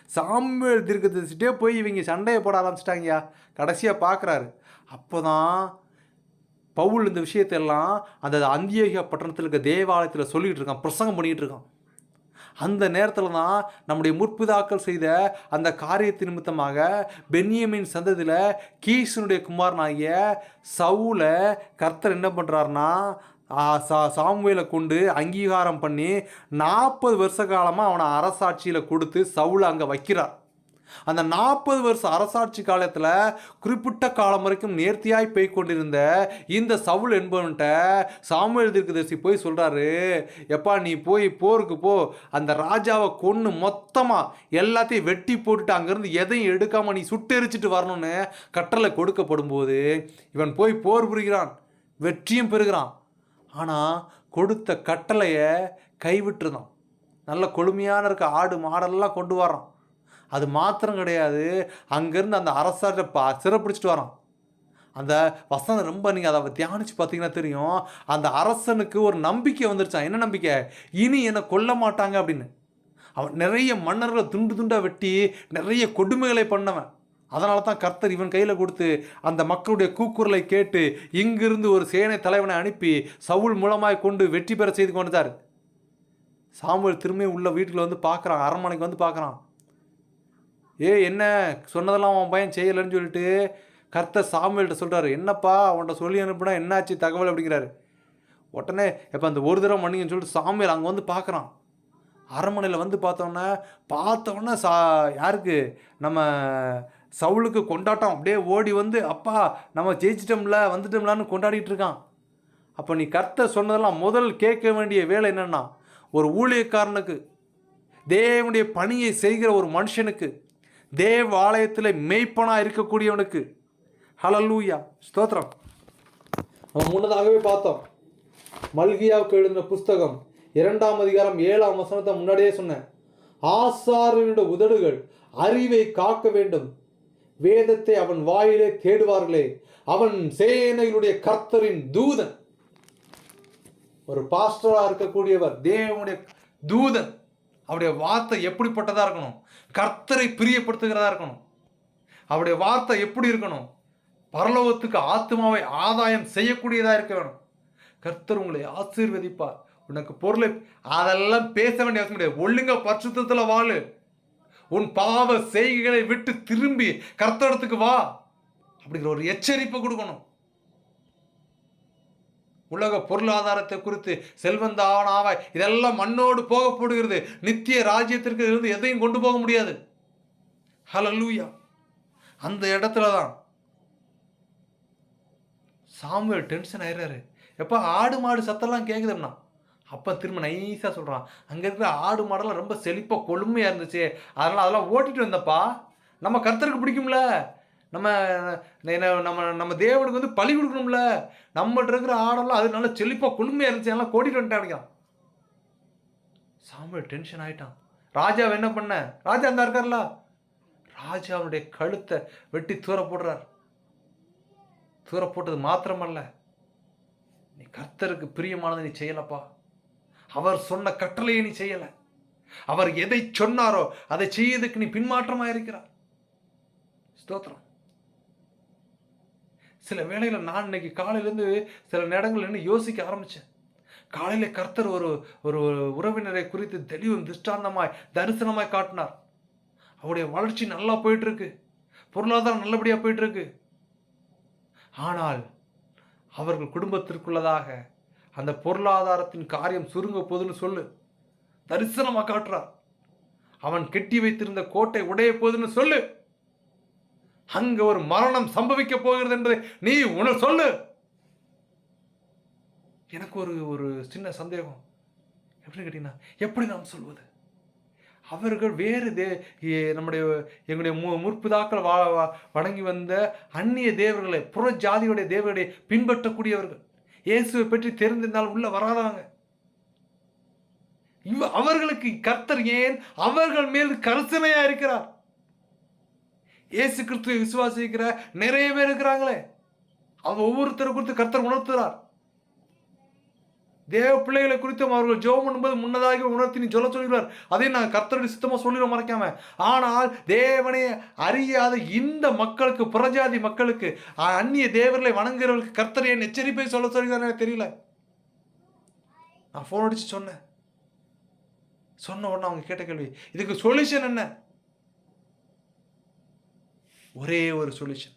சாமுவேல் தீர்க்கதரிசிட்டே போய் இவங்க சண்டையை போட ஆரம்பிச்சிட்டாங்கயா. கடைசியாக பார்க்குறாரு. அப்போ தான் பவுல் இந்த விஷயத்தெல்லாம் அந்த அந்தியோகியா பட்டணத்தில் இருக்க தேவாலயத்தில் சொல்லிகிட்டு இருக்கான், பிரசங்கம் பண்ணிகிட்டு இருக்கான். அந்த நேரத்தில் தான் நம்முடைய முற்பிதாக்கள் செய்த அந்த காரியத்தின் நிமித்தமாக பென்யமீன் சந்ததியில் கீசுனுடைய குமாரனாகிய சவுலை கர்த்தர் என்ன பண்ணுறாருனா சாமுவேலை கொண்டு அங்கீகாரம் பண்ணி 40 வருஷ காலமாக அவனை அரசாட்சியில் கொடுத்து சவுலை அங்கே வைக்கிறார். அந்த 40 வருஷ அரசாட்சி காலத்தில் குறிப்பிட்ட காலம் வரைக்கும் நேர்த்தியாய் போய் கொண்டிருந்த இந்த சவுல் என்பவன்கிட்ட சாமுவேல் தீர்க்கதரிசி போய் சொல்கிறாரு, எப்பா நீ போய் போருக்கு போ, அந்த ராஜாவை கொன்று மொத்தமாக எல்லாத்தையும் வெட்டி போட்டுட்டு அங்கேருந்து எதையும் எடுக்காமல் நீ சுட்டெரிச்சிட்டு வரணும்னு கட்டளை கொடுக்கப்படும் போது இவன் போய் போர் புரிகிறான், வெற்றியும் பெறுகிறான். ஆனால் கொடுத்த கட்டளையை கைவிட்டுருந்தான். நல்ல கொழுமையான இருக்க ஆடு மாடெல்லாம் கொண்டு வரான். அது மாத்திரம் கிடையாது, அங்கேருந்து அந்த அரசாட்ட சிறப்பிடிச்சிட்டு வரான். அந்த வசனம் ரொம்ப நீங்கள் அதை தியானித்து பார்த்தீங்கன்னா தெரியும். அந்த அரசனுக்கு ஒரு நம்பிக்கை வந்துருச்சான். என்ன நம்பிக்கை? இனி என்னை கொல்ல மாட்டாங்க அப்படின்னு. அவன் நிறைய மன்னர்களை துண்டு துண்டாக வெட்டி நிறைய கொடுமைகளை பண்ணவன். அதனால தான் கர்த்தர் இவன் கையில் கொடுத்து அந்த மக்களுடைய கூக்குரலை கேட்டு இங்கிருந்து ஒரு சேனை தலைவனை அனுப்பி சவுல் மூலமாய் கொண்டு வெற்றி பெற செய்து கொண்டுட்டார். சாமுவேல் திரும்பி உள்ள வீட்டுக்குள்ள வந்து பார்க்குறான், அரண்மனைக்கு வந்து பார்க்குறான். என்ன சொன்னதெல்லாம் அவன் பையன் செய்யலைன்னு சொல்லிட்டு கர்த்தர் சாமுவேல்கிட்ட சொல்கிறாரு, என்னப்பா அவன்கிட்ட சொல்லி அனுப்புனா என்னாச்சு தகவல் அப்படிங்கிறாரு. உடனே எப்போ அந்த ஒரு தடவை மன்னிங்கன்னு சொல்லிட்டு சாமுவேல் அங்கே வந்து பார்க்குறான். அரண்மனையில் வந்து பார்த்தோன்னே யாருக்கு நம்ம சவுலுக்கு கொண்டாட்டம். அப்படியே ஓடி வந்து அப்பா நம்ம ஜெயிச்சிட்டோம்ல வந்துட்டோம்லான்னு கொண்டாடிட்டு இருக்கான். அப்போ நீ கர்த்தர் சொன்னதெல்லாம் முதல் கேட்க வேண்டிய வேலை என்னென்னா, ஒரு ஊழியக்காரனுக்கு, தேவனுடைய பணியை செய்கிற ஒரு மனுஷனுக்கு, தேவ ஆலயத்தில் மெய்ப்பனாக இருக்கக்கூடியவனுக்கு, ஹல்லேலூயா, ஸ்தோத்திரம். நம்ம முன்னதாகவே பார்த்தோம், மல்கியாவுக்கு எழுதின புஸ்தகம் 2ஆம் அதிகாரம் 7ஆம் வசனத்தை முன்னாடியே சொன்னேன். ஆசாரியனுடைய உதடுகள் அறிவை காக்க வேண்டும், வேதத்தை அவன் வாயிலே தேடுவார்களே, அவன் சேனைகளுடைய கர்த்தரின் தூதன். ஒரு பாஸ்டரா இருக்கக்கூடியவர் தேவனுடைய தூதன். அவருடைய வார்த்தை எப்படிப்பட்டதா இருக்கணும்? கர்த்தரை பிரியப்படுத்துகிறதா இருக்கணும். அவருடைய வார்த்தை எப்படி இருக்கணும்? பரலோகத்துக்கு ஆத்மாவை ஆதாயம் செய்யக்கூடியதா இருக்க வேணும். கர்த்தர் உங்களை ஆசீர்வதிப்பார். உனக்கு பொருளை அதெல்லாம் பேச வேண்டிய அவசியம் கிடையாது. ஒழுங்கா பரிசுத்தத்தில் வாழு. உன் பாவ செய்கைகளை விட்டு திரும்பி கர்த்தரிடத்துக்கு வா அப்படிங்கிற ஒரு எச்சரிப்பை கொடுக்கணும். உலக பொருளாதாரத்தை குறித்து செல்வந்தானாவாய் இதெல்லாம் மண்ணோடு போகப்படுகிறது. நித்திய ராஜ்யத்திற்கு இருந்து எதையும் கொண்டு போக முடியாது. ஹல்லேலூயா. அந்த இடத்துல தான் சாமுவேல் டென்ஷன் ஆயிடுறாரு. எப்போ ஆடு மாடு சத்தெல்லாம் கேட்குதுன்னா அப்போ திரும்ப நைஸாக சொல்கிறான், அங்கே இருக்கிற ஆடு மாடெல்லாம் ரொம்ப செழிப்பாக கொழுமையாக இருந்துச்சு, அதெல்லாம் ஓட்டிகிட்டு வந்தப்பா. நம்ம கர்த்தருக்கு பிடிக்கும்ல, நம்ம நம்ம நம்ம தேவனுக்கு வந்து பழி கொடுக்கணும்ல, நம்மகிட்ட இருக்கிற ஆடெல்லாம் அது நல்லா செழிப்பாக கொழுமையாக இருந்துச்சு, எல்லாம் கூட்டிகிட்டு வந்துட்டான். சாமுவேல் டென்ஷன் ஆகிட்டான். ராஜாவை என்ன பண்ண? ராஜா அந்த இருக்கார்ல, ராஜாவுடைய கழுத்தை வெட்டி தூர போடுறார். தூர போட்டது மாத்திரமல்ல, நீ கர்த்தருக்கு பிரியமானதை நீ செய்யலப்பா, அவர் சொன்ன கட்டளையை நீ செய்யல, அவர் எதை சொன்னாரோ அதை செய்யறதுக்கு நீ பின்மாற்றமாக இருக்கிறார். ஸ்தோத்திரம். சில வேளையில் நான் இன்னைக்கு காலையிலேருந்து சில நேரங்கள் என்ன யோசிக்க ஆரம்பித்தேன். காலையில் கர்த்தர் ஒரு ஒரு உறவினரை குறித்து தெளிவும் திஷ்டாந்தமாய் தரிசனமாய் காட்டினார். அவருடைய வளர்ச்சி நல்லா போயிட்டுருக்கு, பொருளாதாரம் நல்லபடியாக போயிட்டுருக்கு. ஆனால் அவர்கள் குடும்பத்திற்குள்ளதாக அந்த பொருளாதாரத்தின் காரியம் சுருங்க போதுன்னு சொல்லு, தரிசனமாக காட்டுறார். அவன் கெட்டி வைத்திருந்த கோட்டை உடைய போதுன்னு சொல்லு, அங்க ஒரு மரணம் சம்பவிக்க போகிறது என்பதை நீ சொல்லு. எனக்கு ஒரு சின்ன சந்தேகம். எப்படின்னு கேட்டீங்கன்னா, எப்படி நாம் சொல்வது? அவர்கள் வேறு நம்முடைய எங்களுடைய முற்பிதாக்கள் வணங்கி வந்த அந்நிய தேவர்களை, புற ஜாதியுடைய தேவர்களை பின்பற்றக்கூடியவர்கள், இயேசுவை பற்றி தெரிந்திருந்தால் உள்ள வராதவங்க. அவர்களுக்கு கர்த்தர் ஏன் அவர்கள் மேல் கரிசனையா இருக்கிறார்? இயேசு கிறிஸ்துவை விசுவாசிக்கிற நிறைய பேர் இருக்கிறாங்களே, அவங்க ஒவ்வொருத்தரை குறித்து கர்த்தர் உணர்த்துகிறார். தேவ பிள்ளைகளை குறித்தும் அவர்கள் ஜெபம் பண்ணும்போது முன்னதாக உணர்த்தி நீ சொல்ல சொல்கிறார். அதை நான் கர்த்தருடைய சித்தமாக சொல்லிட மறைக்காம. ஆனால் தேவனை அறியாத இந்த மக்களுக்கு, புறஜாதி மக்களுக்கு, அந்நிய தேவர்களை வணங்குகிறவர்களுக்கு கர்த்தர் என் எச்சரிப்பை சொல்ல சொல்கிறார் எனக்கு தெரியல. நான் ஃபோன் அடிச்சு சொன்ன உடனே அவங்க கேட்ட கேள்வி, இதுக்கு சொல்யூஷன் என்ன? ஒரே ஒரு சொல்யூஷன்,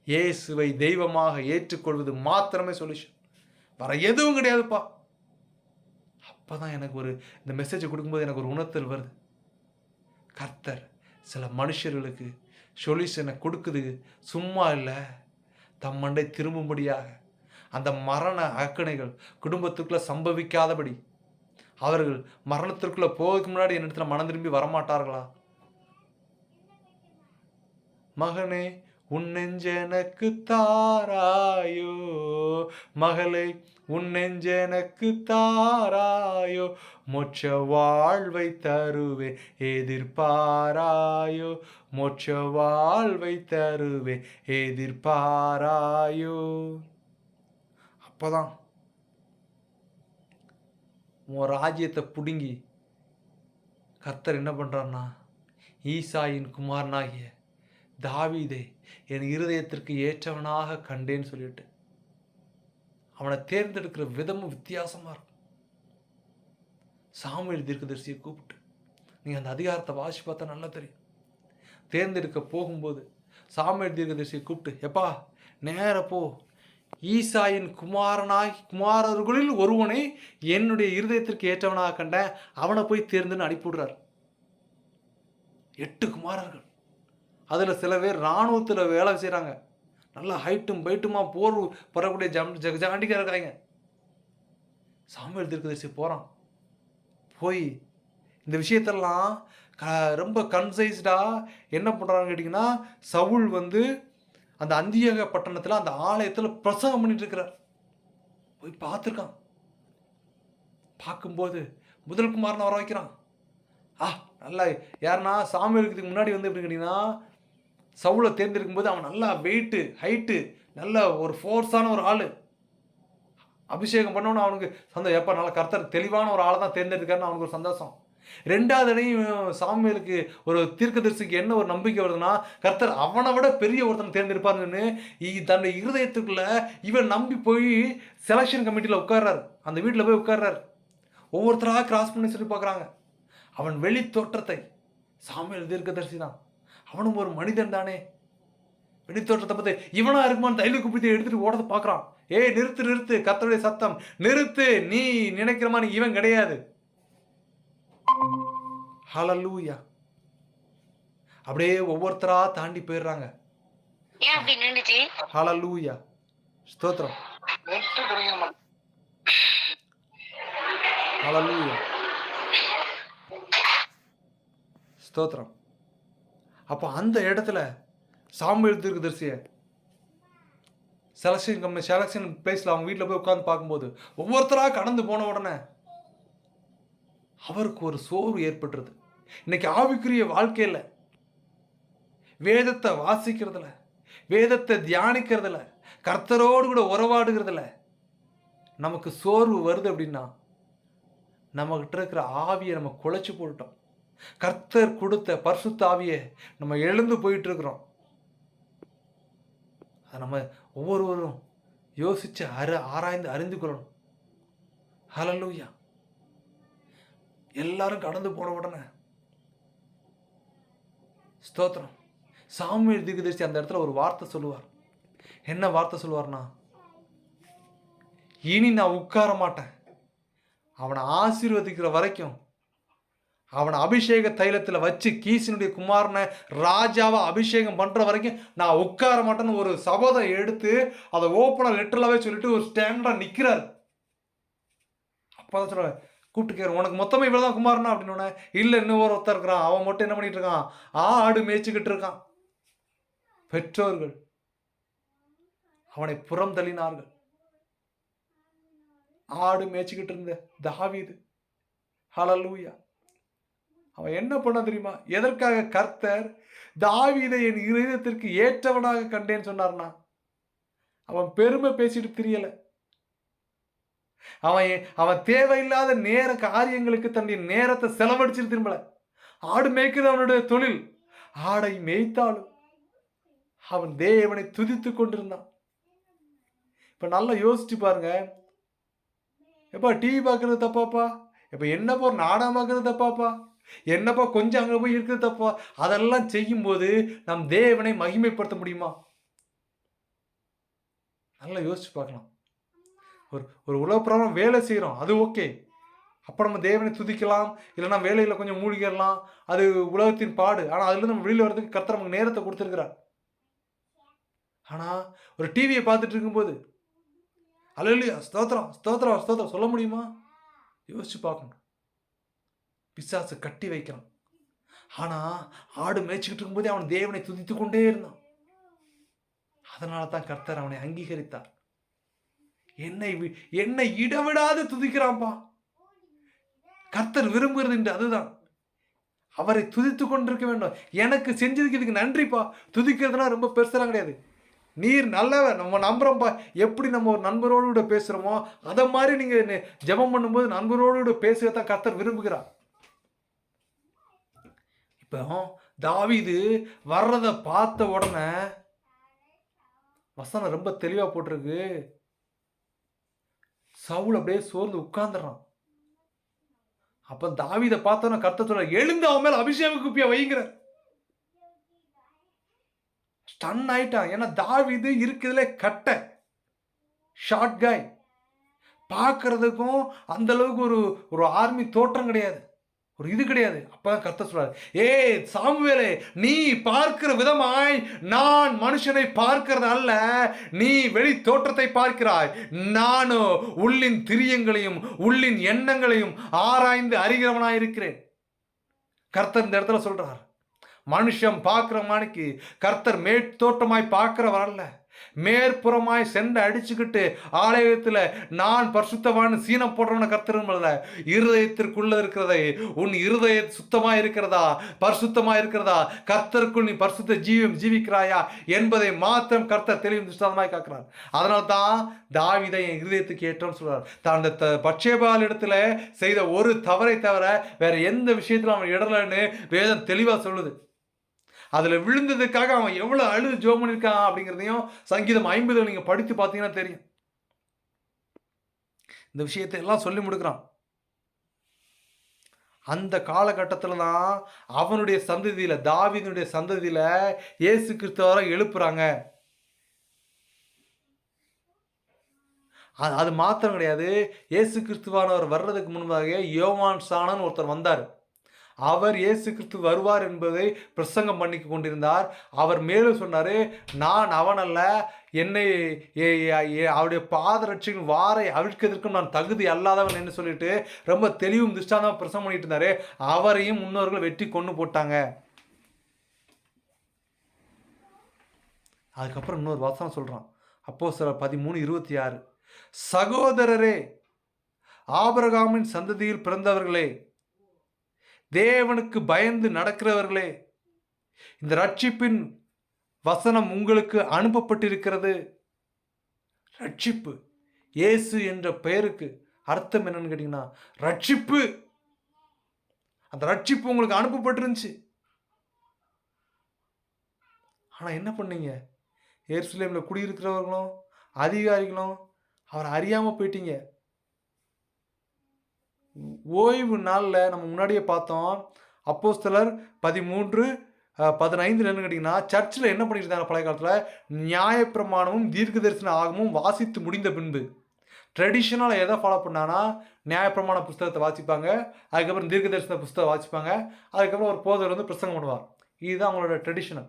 இயேசுவை தெய்வமாக ஏற்றுக்கொள்வது மாத்திரமே சொல்யூஷன். வர எதுவும் கிடையாதுப்பா. அப்பதான் எனக்கு இந்த மெசேஜை கொடுக்கும்போது எனக்கு ஒரு உணர்த்தல் வருது. கர்த்தர் சில மனுஷர்களுக்கு சொல்யூஷனை கொடுக்குது, சும்மா இல்லை, தம் மண்டை திரும்பும்படியாக. அந்த மரண அக்கணைகள் குடும்பத்துக்குள்ள சம்பவிக்காதபடி அவர்கள் மரணத்திற்குள்ள போவதுக்கு முன்னாடி என்னிடத்துல மனம் திரும்பி வரமாட்டார்களா? மகனே உன் நெஞ்செனக்கு தாராயோ, மகளே உன் நெஞ்செனக்கு தாராயோ, மோட்ச வாழ்வை தருவே எதிர்பாராயோ, மோட்ச வாழ்வை தருவே எதிர்பாராயோ. அப்பதான் உன் ராஜ்யத்தை பிடுங்கி கர்த்தர் என்ன பண்றான்னா, ஈசாயின் குமாரனாகிய தாவீதை என் இருதயத்திற்கு ஏற்றவனாக கண்டேன்னு சொல்லிட்டு அவனை தேர்ந்தெடுக்கிற விதமும் வித்தியாசமா இருக்கும். சாமுவேல் தீர்க்கதரிசியை கூப்பிட்டு நீங்க அந்த அதிகாரத்தை வாசி பார்த்தா நல்லா தெரியும். தேர்ந்தெடுக்க போகும்போது சாமுவேல் தீர்க்கதரிசியை கூப்பிட்டு, எப்பா நேர போ, ஈசாயின் குமாரர்களில் ஒருவனை என்னுடைய இருதயத்திற்கு ஏற்றவனாக கண்டேன், அவனை போய் தேர்ந்துன்னு அனுப்பிவிடுறார். 8 குமாரர்கள். அதில் சில பேர் இராணுவத்தில் வேலை செய்கிறாங்க, நல்லா ஹைட்டும் பைட்டுமா போர் பெறக்கூடிய ஜாண்டிக்காக இருக்காங்க. சாமுவேல் தீர்க்கதரிசி போகிறான். போய் இந்த விஷயத்தெல்லாம் ரொம்ப கன்சைஸ்டாக என்ன பண்ணுறான்னு கேட்டிங்கன்னா, சவுல் அந்த அந்தியோக பட்டணத்தில் அந்த ஆலயத்தில் பிரசங்கம் பண்ணிட்டு இருக்கிறார். போய் பார்த்துருக்கான். பார்க்கும்போது முதல் குமாரனை வர வைக்கிறான். நல்லா யாருன்னா சாமுவேலுக்கு முன்னாடி எப்படி கேட்டிங்கன்னா, சவுலை தேர்ந்தெடுக்கும் போது அவன் நல்லா வெயிட்டு ஹைட்டு நல்ல ஒரு ஃபோர்ஸான ஒரு ஆள். அபிஷேகம் பண்ணோன்னு அவனுக்கு சந்தோஷம். எப்போ நல்லா கர்த்தர் தெளிவான ஒரு ஆளை தான் தேர்ந்தெடுக்காருன்னு அவனுக்கு ஒரு சந்தோஷம். 2வது அடையும் சாமுவேலுக்கு ஒரு தீர்க்கதரிசிக்கு என்ன ஒரு நம்பிக்கை வருதுன்னா, கர்த்தர் அவனை விட பெரிய ஒருத்தனை தேர்ந்தெடுப்பாருன்னு தன்னுடைய இருதயத்துக்குள்ள இவன் நம்பி போய் செலெக்ஷன் கமிட்டியில் உட்கார்றாரு. அந்த வீட்டில் போய் உட்கார்றாரு. ஒவ்வொருத்தராக கிராஸ் பண்ணி சொல்லி பார்க்குறாங்க. அவன் வெளி தோற்றத்தை, சாமுவேல் தீர்க்கதரிசி தான், அவனும் ஒரு மனிதன் தானே, வெளி தோற்றத்தை பார்த்து இவனா இருக்குமான்னு தைல குப்பித்தை எடுத்துட்டு ஓடத்தை பார்க்குறான். நிறுத்து, கர்த்தருடைய சத்தம் நிறுத்து, நீ நினைக்கிற மாதிரி இவன் கிடையாது. ஹல்லேலூயா. அப்படியே ஒவ்வொருத்தரா தாண்டி போயிடுறாங்க. ஹல்லேலூயா, ஸ்தோத்திரம், ஹல்லேலூயா, ஸ்தோத்திரம். அப்போ அந்த இடத்துல சாமுவேல் தீர்க்கதரிசிய செலக்ஷன் பிளேஸில் அவங்க வீட்டில் போய் உட்காந்து பார்க்கும்போது ஒவ்வொருத்தராக கடந்து போன உடனே அவருக்கு ஒரு சோர்வு ஏற்பட்டுருது. இன்னைக்கு ஆவிக்குரிய வாழ்க்கையில் வேதத்தை வாசிக்கிறதுல, வேதத்தை தியானிக்கிறதுல, கர்த்தரோடு கூட உறவாடுகிறதுல நமக்கு சோர்வு வருது அப்படின்னா, நம்மகிட்ட இருக்கிற ஆவியை நம்ம குலைச்சு போட்டோம். கர்த்தர் கொடுத்த பரிசுத்த ஆவியை நம்ம எழுந்து போயிட்டு இருக்கிறோம். அதை நம்ம ஒவ்வொருவரும் யோசித்து ஆராய்ந்து அறிந்து கொள்ளணும். ஹல்லேலூயா. எல்லாரும் கடந்து போன உடனே ஸ்தோத்திரம், சாமுவேல் தீர்க்கதரிசி அந்த இடத்துல ஒரு வார்த்தை சொல்லுவார். என்ன வார்த்தை சொல்லுவார்னா, இனி நான் உட்கார மாட்டேன், அவனை ஆசீர்வதிக்கிற வரைக்கும், அவனை அபிஷேக தைலத்தில் வச்சு கீசினுடைய குமாரனை ராஜாவை அபிஷேகம் பண்ணுற வரைக்கும் நான் உட்கார மாட்டேன்னு ஒரு சபதம் எடுத்து அதை ஓப்பனாக லெட்டர்லாவே சொல்லிட்டு ஒரு ஸ்டாண்டாக நிற்கிறார். அப்போ தான் சொல்லுவேன், கூப்பிட்டு கேட்குறேன், உனக்கு மொத்தமாக இவ்வளோ தான் குமாரனா அப்படின்னு. இல்லை, இன்னும் ஒருத்தர் இருக்கிறான், அவன் மட்டும் என்ன பண்ணிட்டு இருக்கான், ஆடு மேய்ச்சிக்கிட்டு இருக்கான். பெற்றோர்கள் அவனை புறம் தள்ளினார்கள். ஆடு மேய்ச்சிக்கிட்டு இருந்த தாவீது, ஹல்லேலூயா, அவன் என்ன பண்ண தெரியுமா? எதற்காக கர்த்தர் தாவீதை என் இருதயத்திற்கு ஏற்றவனாக கண்டேன்னு சொன்னார்னா, அவன் பெருமை பேசிட்டு தெரியல. அவன் தேவையில்லாத நேர காரியங்களுக்கு தன்னுடைய நேரத்தை செலவழிச்சிட்டு திரும்பல. ஆடு மேய்க்கிறது அவனுடைய தொழில். ஆடை மேய்த்தாலும் அவன் தேவனை துதித்து கொண்டிருந்தான். இப்ப நல்லா யோசிச்சு பாருங்க. எப்பா டிவி பார்க்கறது தப்பாப்பா? இப்ப என்னப்பா ஒரு நாடகம் பார்க்கறது தப்பாப்பா? என்னப்பா கொஞ்சம் அங்கே போய் இருக்கிறது தப்பா? அதெல்லாம் செய்யும்போது நம் தேவனை மகிமைப்படுத்த முடியுமா? நல்லா யோசிச்சு பார்க்கலாம். ஒரு உலகப்பிரகாரம் வேலை செய்கிறோம், அது ஓகே. அப்போ நம்ம தேவனை துதிக்கலாம், இல்லைன்னா வேலையில் கொஞ்சம் மூழ்கிடலாம், அது உலகத்தின் பாடு. ஆனால் அதுலேருந்து நம்ம வெளியில் வர்றதுக்கு கர்த்தர் நமக்கு நேரத்தை கொடுத்துருக்கிறார். ஆனால் ஒரு டிவியை பார்த்துட்டு இருக்கும்போது அல்லேலூயா ஸ்தோத்திரம் ஸ்தோத்திரம் ஸ்தோத்திரம் சொல்ல முடியுமா? யோசிச்சு பார்க்கணும். பிசாசு கட்டி வைக்கிறான். ஆனால் ஆடு மேய்ச்சிக்கிட்டு இருக்கும்போதே அவன் தேவனை துதித்து கொண்டே இருந்தான். அதனால தான் கர்த்தர் அவனை அங்கீகரித்தார். என்னை இடவிடாது துதிக்கிறான்பா. கர்த்தர் விரும்புகிறது என்று அதுதான். அவரை துதித்து கொண்டிருக்க வேண்டும். எனக்கு செஞ்சதுக்கு இதுக்கு நன்றிப்பா. துதிக்கிறதுனா ரொம்ப பெருசெல்லாம் கிடையாது. நீர் நல்லவர், நம்ம நம்புறோம்ப்பா. எப்படி நம்ம ஒரு நண்பரோடு கூட பேசுகிறோமோ அதை மாதிரி நீங்கள் ஜெபம் பண்ணும்போது நண்பரோடு கூட பேசுகிறதான் கர்த்தர் விரும்புகிறார். இப்போ தாவீது வர்றதை பார்த்த உடனே வசனம் ரொம்ப தெளிவாக போட்டிருக்கு. சவுல் அப்படியே சோர்ந்து உட்கார்ந்துறான். அப்ப தாவீதை பார்த்தோன்னா கர்த்தர் சொல்ல, எழுந்து அவன் மேல அபிஷேக குப்பியை வைங்கிற. ஸ்டன் ஆயிட்டான். ஏன்னா தாவீது இருக்கிறதுல கட்ட ஷார்ட் காய், பார்க்கறதுக்கும் அந்த அளவுக்கு ஒரு ஆர்மி தோற்றம் கிடையாது, ஒரு இது கிடையாது. அப்பதான் கர்த்தர் சொல்றாரு, சாமுவேலே, நீ பார்க்கிற விதமாய் நான் மனுஷனை பார்க்கிறது அல்ல, நீ வெளி தோற்றத்தை பார்க்கிறாய். நானும் உள்ளின் திரியங்களையும் உள்ளின் எண்ணங்களையும் ஆராய்ந்து அறிகிறவனாயிருக்கிறேன். கர்த்தர் இந்த இடத்துல சொல்றார், மனுஷன் பார்க்கிற மாணிக்கு கர்த்தர் மேற்தோட்டமாய் பார்க்கிறவர் அல்ல. மேற்புறமாய் சென்று அடிச்சுக்கிட்டு ஆலயத்தில் நான் பரிசுத்தமான சீனம் போடுறவன கர்த்தருமல்ல. இருதயத்திற்குள்ள இருக்கிறதை, உன் இருதய சுத்தமா இருக்கிறதா, பரிசுத்தமா இருக்கிறதா, கர்த்தருக்குள் நீ பரிசுத்த ஜீவிக்கிறாயா என்பதை மாத்திரம் கர்த்தர் தெளிவு திருஷ்டாந்தமாய் காக்கிறார். அதனால தான் தாவீதை என் இருதயத்துக்கு ஏற்றோன்னு சொல்றார். தான் அந்த பத்சேபாள் இடத்துல செய்த ஒரு தவறை தவிர வேற எந்த விஷயத்துல அவன் இடலன்னு வேதம் தெளிவா சொல்லுது. அதில் விழுந்ததுக்காக அவன் எவ்வளோ அழுது ஜெபம் பண்ணியிருக்கான் அப்படிங்கிறதையும் சங்கீதம் 50 நீங்கள் படித்து பார்த்தீங்கன்னா தெரியும். இந்த விஷயத்தை எல்லாம் சொல்லி முடிக்கிறான். அந்த காலகட்டத்தில் தான் அவனுடைய சந்ததியில், தாவீதுடைய சந்ததியில் இயேசு கிறிஸ்துவரை எழுப்புறாங்க. அது மாத்திரம் கிடையாது, இயேசு கிறிஸ்துவானவர் வர்றதுக்கு முன்பாக யோவான் ஸ்நானன் ஒருத்தர் வந்தார். அவர் இயேசு கிறிஸ்து வருவார் என்பதை பிரசங்கம் பண்ணி கொண்டிருந்தார். அவர் மேலும் சொன்னார், நான் அவன் அல்ல, என்னை அவருடைய பாதரட்சியின் வாரை அவிழ்க்கிறதுக்கும் நான் தகுதி அல்லாதவன் என்று சொல்லிட்டு ரொம்ப தெளிவும் திருஷ்டாந்தமாக பிரசங்கம் பண்ணிட்டு இருந்தாரு. அவரையும் முன்னோர்கள் வெட்டி கொண்டு போட்டாங்க. அதுக்கப்புறம் இன்னொரு வசனம் சொல்றான், அப்போஸ்தலர் 13:26, சகோதரரே, ஆபிரகாமின் சந்ததியில் பிறந்தவர்களே, தேவனுக்கு பயந்து நடக்கிறவர்களே, இந்த ரட்சிப்பின் வசனம் உங்களுக்கு அனுப்பப்பட்டிருக்கிறது. ரட்சிப்பு, இயேசு என்ற பெயருக்கு அர்த்தம் என்னன்னு கேட்டீங்கன்னா ரட்சிப்பு. அந்த ரட்சிப்பு உங்களுக்கு அனுப்பப்பட்டிருந்துச்சு. ஆனா என்ன பண்ணீங்க? எருசலேமில் குடியிருக்கிறவர்களும் அதிகாரிகளும் அவரை அறியாமல் போயிட்டீங்க. ஓய்வு நாளில் நம்ம முன்னாடியே பார்த்தோம். அப்போஸ்தலர் 13:15 என்னன்னு கேட்டிங்கன்னா, சர்ச்சில் என்ன பண்ணிட்டு இருந்தாங்க பழைய காலத்தில்? நியாயப்பிரமாணமும் தீர்க்க தரிசன ஆகமும் வாசித்து முடிந்த பின்பு ட்ரெடிஷ்னலாக எதை ஃபாலோ பண்ணான்னா, நியாயப்பிரமாண புஸ்தகத்தை வாசிப்பாங்க, அதுக்கப்புறம் தீர்க்க தரிசன புஸ்தகம் வாசிப்பாங்க, அதுக்கப்புறம் ஒரு போதகர் வந்து பிரசங்கம் பண்ணுவார். இதுதான் அவங்களோட ட்ரெடிஷனல்.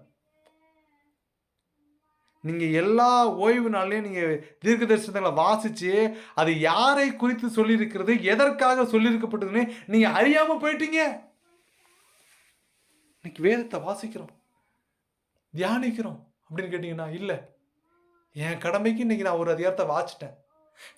நீங்கள் எல்லா ஓய்வு நாள்லையும் நீங்கள் தீர்க்க தரிசனங்களை வாசித்து அது யாரை குறித்து சொல்லியிருக்கிறது, எதற்காக சொல்லியிருக்கப்பட்டதுன்னு நீங்கள் அறியாமல் போயிட்டீங்க. இன்னைக்கு வேதத்தை வாசிக்கிறோம், தியானிக்கிறோம் அப்படின்னு கேட்டிங்கன்னா, இல்லை, என் கடமைக்கு இன்னைக்கு நான் ஒரு அதிகாரத்தை வாசிட்டேன்.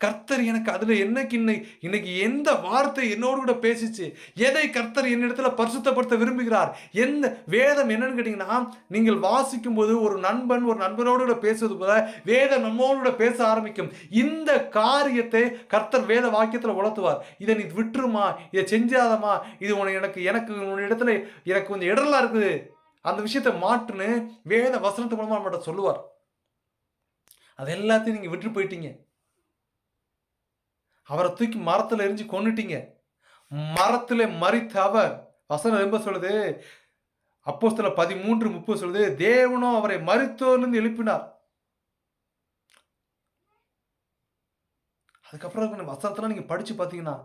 கர்த்தர் எனக்கு அதுல இன்னைக்கு எந்த வார்த்தை என்னோடு கூட பேசிச்சு, எதை கர்த்தர் என்னிடத்துல பரிசுத்தப்படுத்த விரும்புகிறார், எந்த வேதம் என்னன்னு கேட்டீங்கன்னா, நீங்கள் வாசிக்கும் போது ஒரு நண்பனோடு கூட பேசுவது போல வேதம் நம்மோடு கூட பேச ஆரம்பிக்கும். இந்த காரியத்தை கர்த்தர் வேத வாக்கியத்துல உணர்த்துவார். இதை நீ விட்டுருமா, இதை செஞ்சாதமா, இது எனக்கு இடத்துல எனக்கு கொஞ்சம் இடரலா இருக்குது, அந்த விஷயத்தை மாற்றுன்னு வேத வசனத்து மூலமா நம்மகிட்ட சொல்லுவார். அது எல்லாத்தையும் நீங்க விட்டு போயிட்டீங்க. அவரை தூக்கி மரத்தில் எரிஞ்சு கொன்னுட்டீங்க. மரத்தில் மரித்த அவர், வசனம் ரொம்ப சொல்லுது, அப்போஸ்தலர் 13:30 சொல்லுது, தேவனும் அவரை மரித்தோர்லேருந்து எழுப்பினார். அதுக்கப்புறம் வசனத்தெல்லாம் நீங்க படிச்சு பார்த்தீங்கன்னா,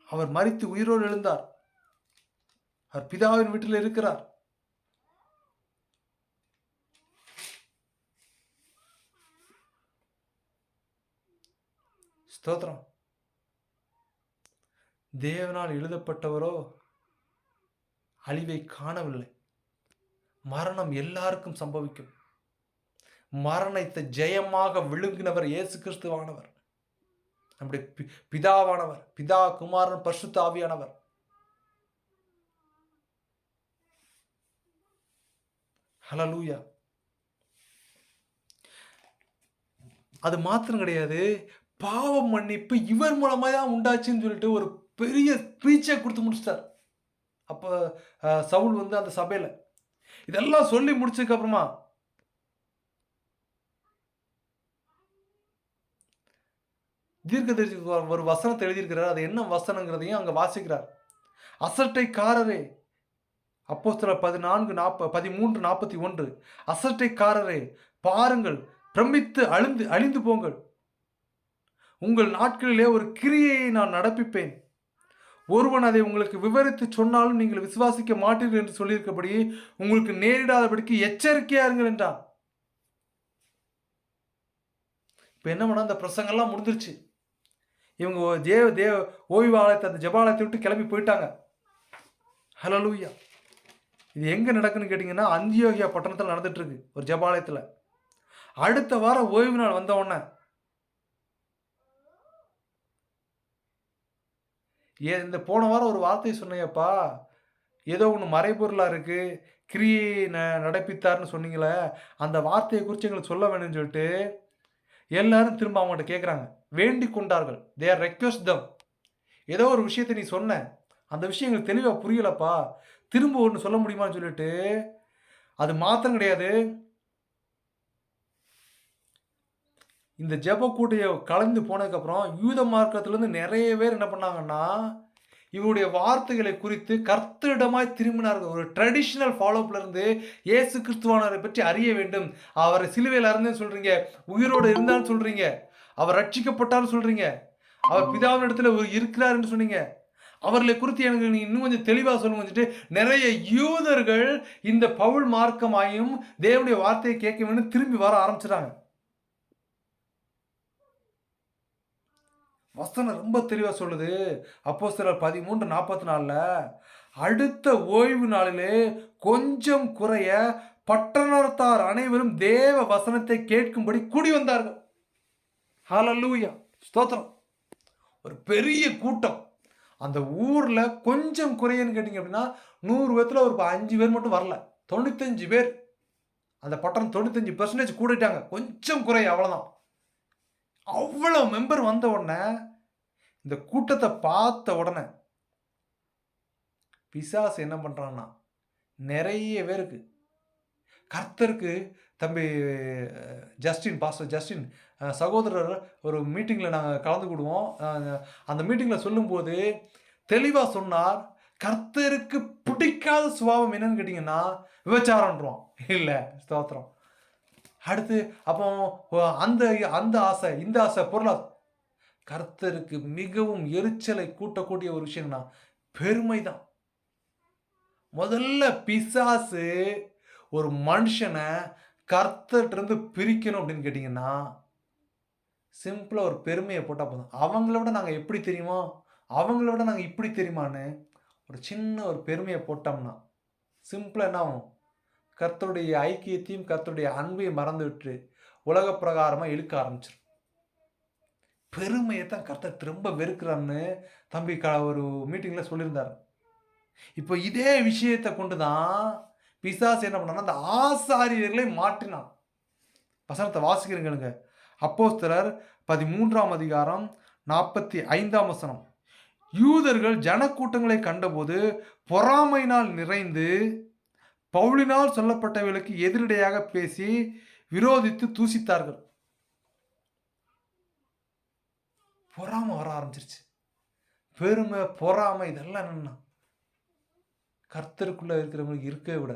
அவர் மரித்து உயிரோடு எழுந்தார். அவர் பிதாவின் வீட்டில் இருக்கிறார். ஸ்தோத்திரம். தேவனால் எழுதப்பட்டவரோ அழிவை காணவில்லை. மரணம் எல்லாருக்கும் சம்பவிக்கும். மரணத்தை ஜெயமாக விழுங்கினவர் இயேசு கிறிஸ்துவானவர், நம்முடைய பிதாவானவர், பிதா, குமாரன், பரிசுத்த ஆவியானவர். ஹல்லேலூயா. அது மாத்திரம் கிடையாது, பாவ மன்னிப்பு இவர் மூலமா தான் உண்டாச்சுன்னு சொல்லிட்டு ஒரு பெரிய ஸ்பீச்சை கொடுத்து முடிச்சிட்டார். அப்போ சவுல் வந்து அந்த சபையில் இதெல்லாம் சொல்லி முடிச்சதுக்கு அப்புறமா தீர்க்கதரிசி ஒரு வசனத்தை எழுதியிருக்கிறார். அது என்ன வசனங்கிறதையும் அங்கே வாசிக்கிறார். அசட்டைக்காரரே, அப்போஸ்தலர் 13:41, அசட்டைக்காரரே பாருங்கள், பிரமித்து அழிந்து போங்கள், உங்கள் நாட்களிலே ஒரு கிரியையை நான் நடப்பிப்பேன், ஒருவன் அதை உங்களுக்கு விவரித்து சொன்னாலும் நீங்கள் விசுவாசிக்க மாட்டீர்கள் என்று சொல்லியிருக்கபடி உங்களுக்கு நேரிடாதபடிக்கு எச்சரிக்கையா இருங்கள் என்றான். இப்ப என்ன பண்ண, அந்த பிரசங்கெல்லாம் முடிஞ்சிருச்சு. இவங்க ஓய்வு ஆலயத்தை, அந்த ஜெபாலயத்தை விட்டு கிளம்பி போயிட்டாங்க. ஹல்லேலூயா. இது எங்க நடக்குன்னு கேட்டீங்கன்னா, அந்தியோகியா பட்டணத்தில் நடந்துட்டு இருக்கு, ஒரு ஜெபாலயத்தில். அடுத்த வாரம் ஓய்வு நாள் வந்த உடனே இந்த போன வாரம் ஒரு வார்த்தை சொன்னையப்பா, ஏதோ ஒன்று மறைபொருளாக இருக்குது, கிரியை நடப்பித்தார்னு சொன்னீங்களே, அந்த வார்த்தையை குறித்து எங்களுக்கு சொல்ல வேணும்னு சொல்லிட்டு எல்லாரும் திரும்ப அவங்கள்ட்ட கேட்குறாங்க, வேண்டிக் கொண்டார்கள். தே ஆர் ரெக்வெஸ்ட் தம். ஏதோ ஒரு விஷயத்தை நீ சொன்ன, அந்த விஷயம் எங்களுக்கு தெளிவாக புரியலப்பா, திரும்ப ஒன்று சொல்ல முடியுமான்னு சொல்லிட்டு. அது மாத்திரம் கிடையாது, இந்த ஜெப கூட்டையை கலந்து போனதுக்கப்புறம் யூத மார்க்கத்திலேருந்து நிறைய பேர் என்ன பண்ணாங்கன்னா, இவருடைய வார்த்தைகளை குறித்து கர்த்தரிடமாய் திரும்பினார்கள். ஒரு ட்ரெடிஷ்னல் ஃபாலோப்லேருந்து இயேசு கிறிஸ்துவானவரை பற்றி அறிய வேண்டும். அவரை சிலுவையில் அறந்தேன்னு சொல்கிறீங்க, உயிரோடு இருந்தான்னு சொல்கிறீங்க, அவர் ரட்சிக்கப்பட்டார்னு சொல்கிறீங்க, அவர் பிதாவின் இடத்துல இருக்கிறார் என்று சொன்னீங்க, அவர்களை குறித்து எனக்கு நீ இன்னும் கொஞ்சம் தெளிவாக சொல்லுங்க வச்சுட்டு நிறைய யூதர்கள் இந்த பவுல் மார்க்கமாயும் தேவனுடைய வார்த்தையை கேட்க வேண்டும் திரும்பி வர ஆரம்பிச்சிட்டாங்க. வசனம் ரொம்ப தெளிவாக சொல்லுது. அப்போஸ்தலர் 13:44 அடுத்த ஓய்வு நாளிலே கொஞ்சம் குறைய பட்டணத்தார் அனைவரும் தேவ வசனத்தை கேட்கும்படி கூடி வந்தார்கள். ஹல்லேலூயா, ஸ்தோத்திரம். ஒரு பெரிய கூட்டம். அந்த ஊரில் கொஞ்சம் குறையன்னு கேட்டிங்க அப்படின்னா 100 பேர்த்தில் ஒரு 5 பேர் மட்டும் வரல, 95 பேர். அந்த பட்டணம் 95% கூடிட்டாங்க. கொஞ்சம் குறைய, அவ்வளோதான். அவ்வளோ மெம்பர் வந்த உடனே, இந்த கூட்டத்தை பார்த்த உடனே பிசாசு என்ன பண்ணுறான்னா, நிறைய பேருக்கு கர்த்தருக்கு தம்பி பாஸ்டர் ஜஸ்டின் சகோதரர் ஒரு மீட்டிங்கில் நாங்கள் கலந்துக்கிடுவோம். அந்த மீட்டிங்கில் சொல்லும்போது தெளிவாக சொன்னார், கர்த்தருக்கு பிடிக்காத சுபாவம் என்னன்னு கேட்டிங்கன்னா விபச்சாரன்றோம். இல்லை, ஸ்தோத்திரம். அடுத்து அப்போ அந்த அந்த ஆசை இந்த ஆசை கர்த்தருக்கு மிகவும் எரிச்சலை கூட்டக்கூடிய ஒரு விஷயம்னா பெருமை தான். முதல்ல பிசாசு ஒரு மனுஷனை கர்த்தர்கிட்ட பிரிக்கணும் அப்படின்னு கேட்டிங்கன்னா சிம்பிளாக ஒரு பெருமையை போட்டால் போதும். அவங்கள விட நாங்கள் எப்படி தெரியுமா, அவங்கள விட நாங்கள் இப்படி தெரியுமான்னு ஒரு சின்ன ஒரு பெருமையை போட்டோம்னா சிம்பிளாக என்ன ஆகும், கர்த்தருடைய ஐக்கியத்தையும் கர்த்தருடைய அன்பையும் மறந்து விட்டு உலக பிரகாரமாக இழுக்க ஆரம்பிச்சிடும். பெருமையை தான் கர்த்தர் திரும்ப வெறுக்கிறான்னு தம்பி ஒரு மீட்டிங்கில் சொல்லியிருந்தார். இப்போ இதே விஷயத்தை கொண்டு தான் பிசாசு என்ன பண்ணான்னா அந்த ஆசாரியர்களை மாற்றினான். வசனத்தை வாசிக்கிறீங்க. அப்போஸ்தலர் 13ஆம் அதிகாரம் 45ஆம் வசனம். யூதர்கள் ஜனக்கூட்டங்களை கண்டபோது பொறாமையினால் நிறைந்து பவுலினால் சொல்லப்பட்டவர்களுக்கு எதிரடையாக பேசி விரோதித்து தூசித்தார்கள். பொறாமை வர ஆரம்பிச்சிருச்சு. பெருமை, பொறாமை இதெல்லாம் என்னன்னா கர்த்தருக்குள்ள இருக்கிறவங்களுக்கு இருக்கவே விட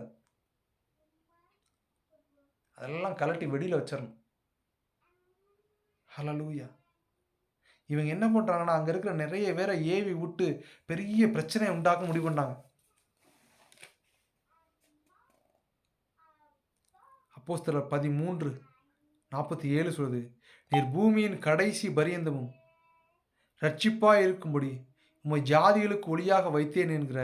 அதெல்லாம் கலட்டி வெளியில வச்சிடணும். ஹல்லேலூயா. இவங்க என்ன பண்றாங்கன்னா அங்க இருக்கிற நிறைய பேரை ஏவி விட்டு பெரிய பிரச்சனையை உண்டாக்க முடிவு பண்ணாங்க. அப்போஸ்தலர் 13:47 சொல்லுது, நீர் பூமியின் கடைசி பரியந்தமும் ரட்சிப்பாய் இருக்கும்படி உம்மை ஜாதிகளுக்கு ஒளியாக வைத்தேன் என்கிற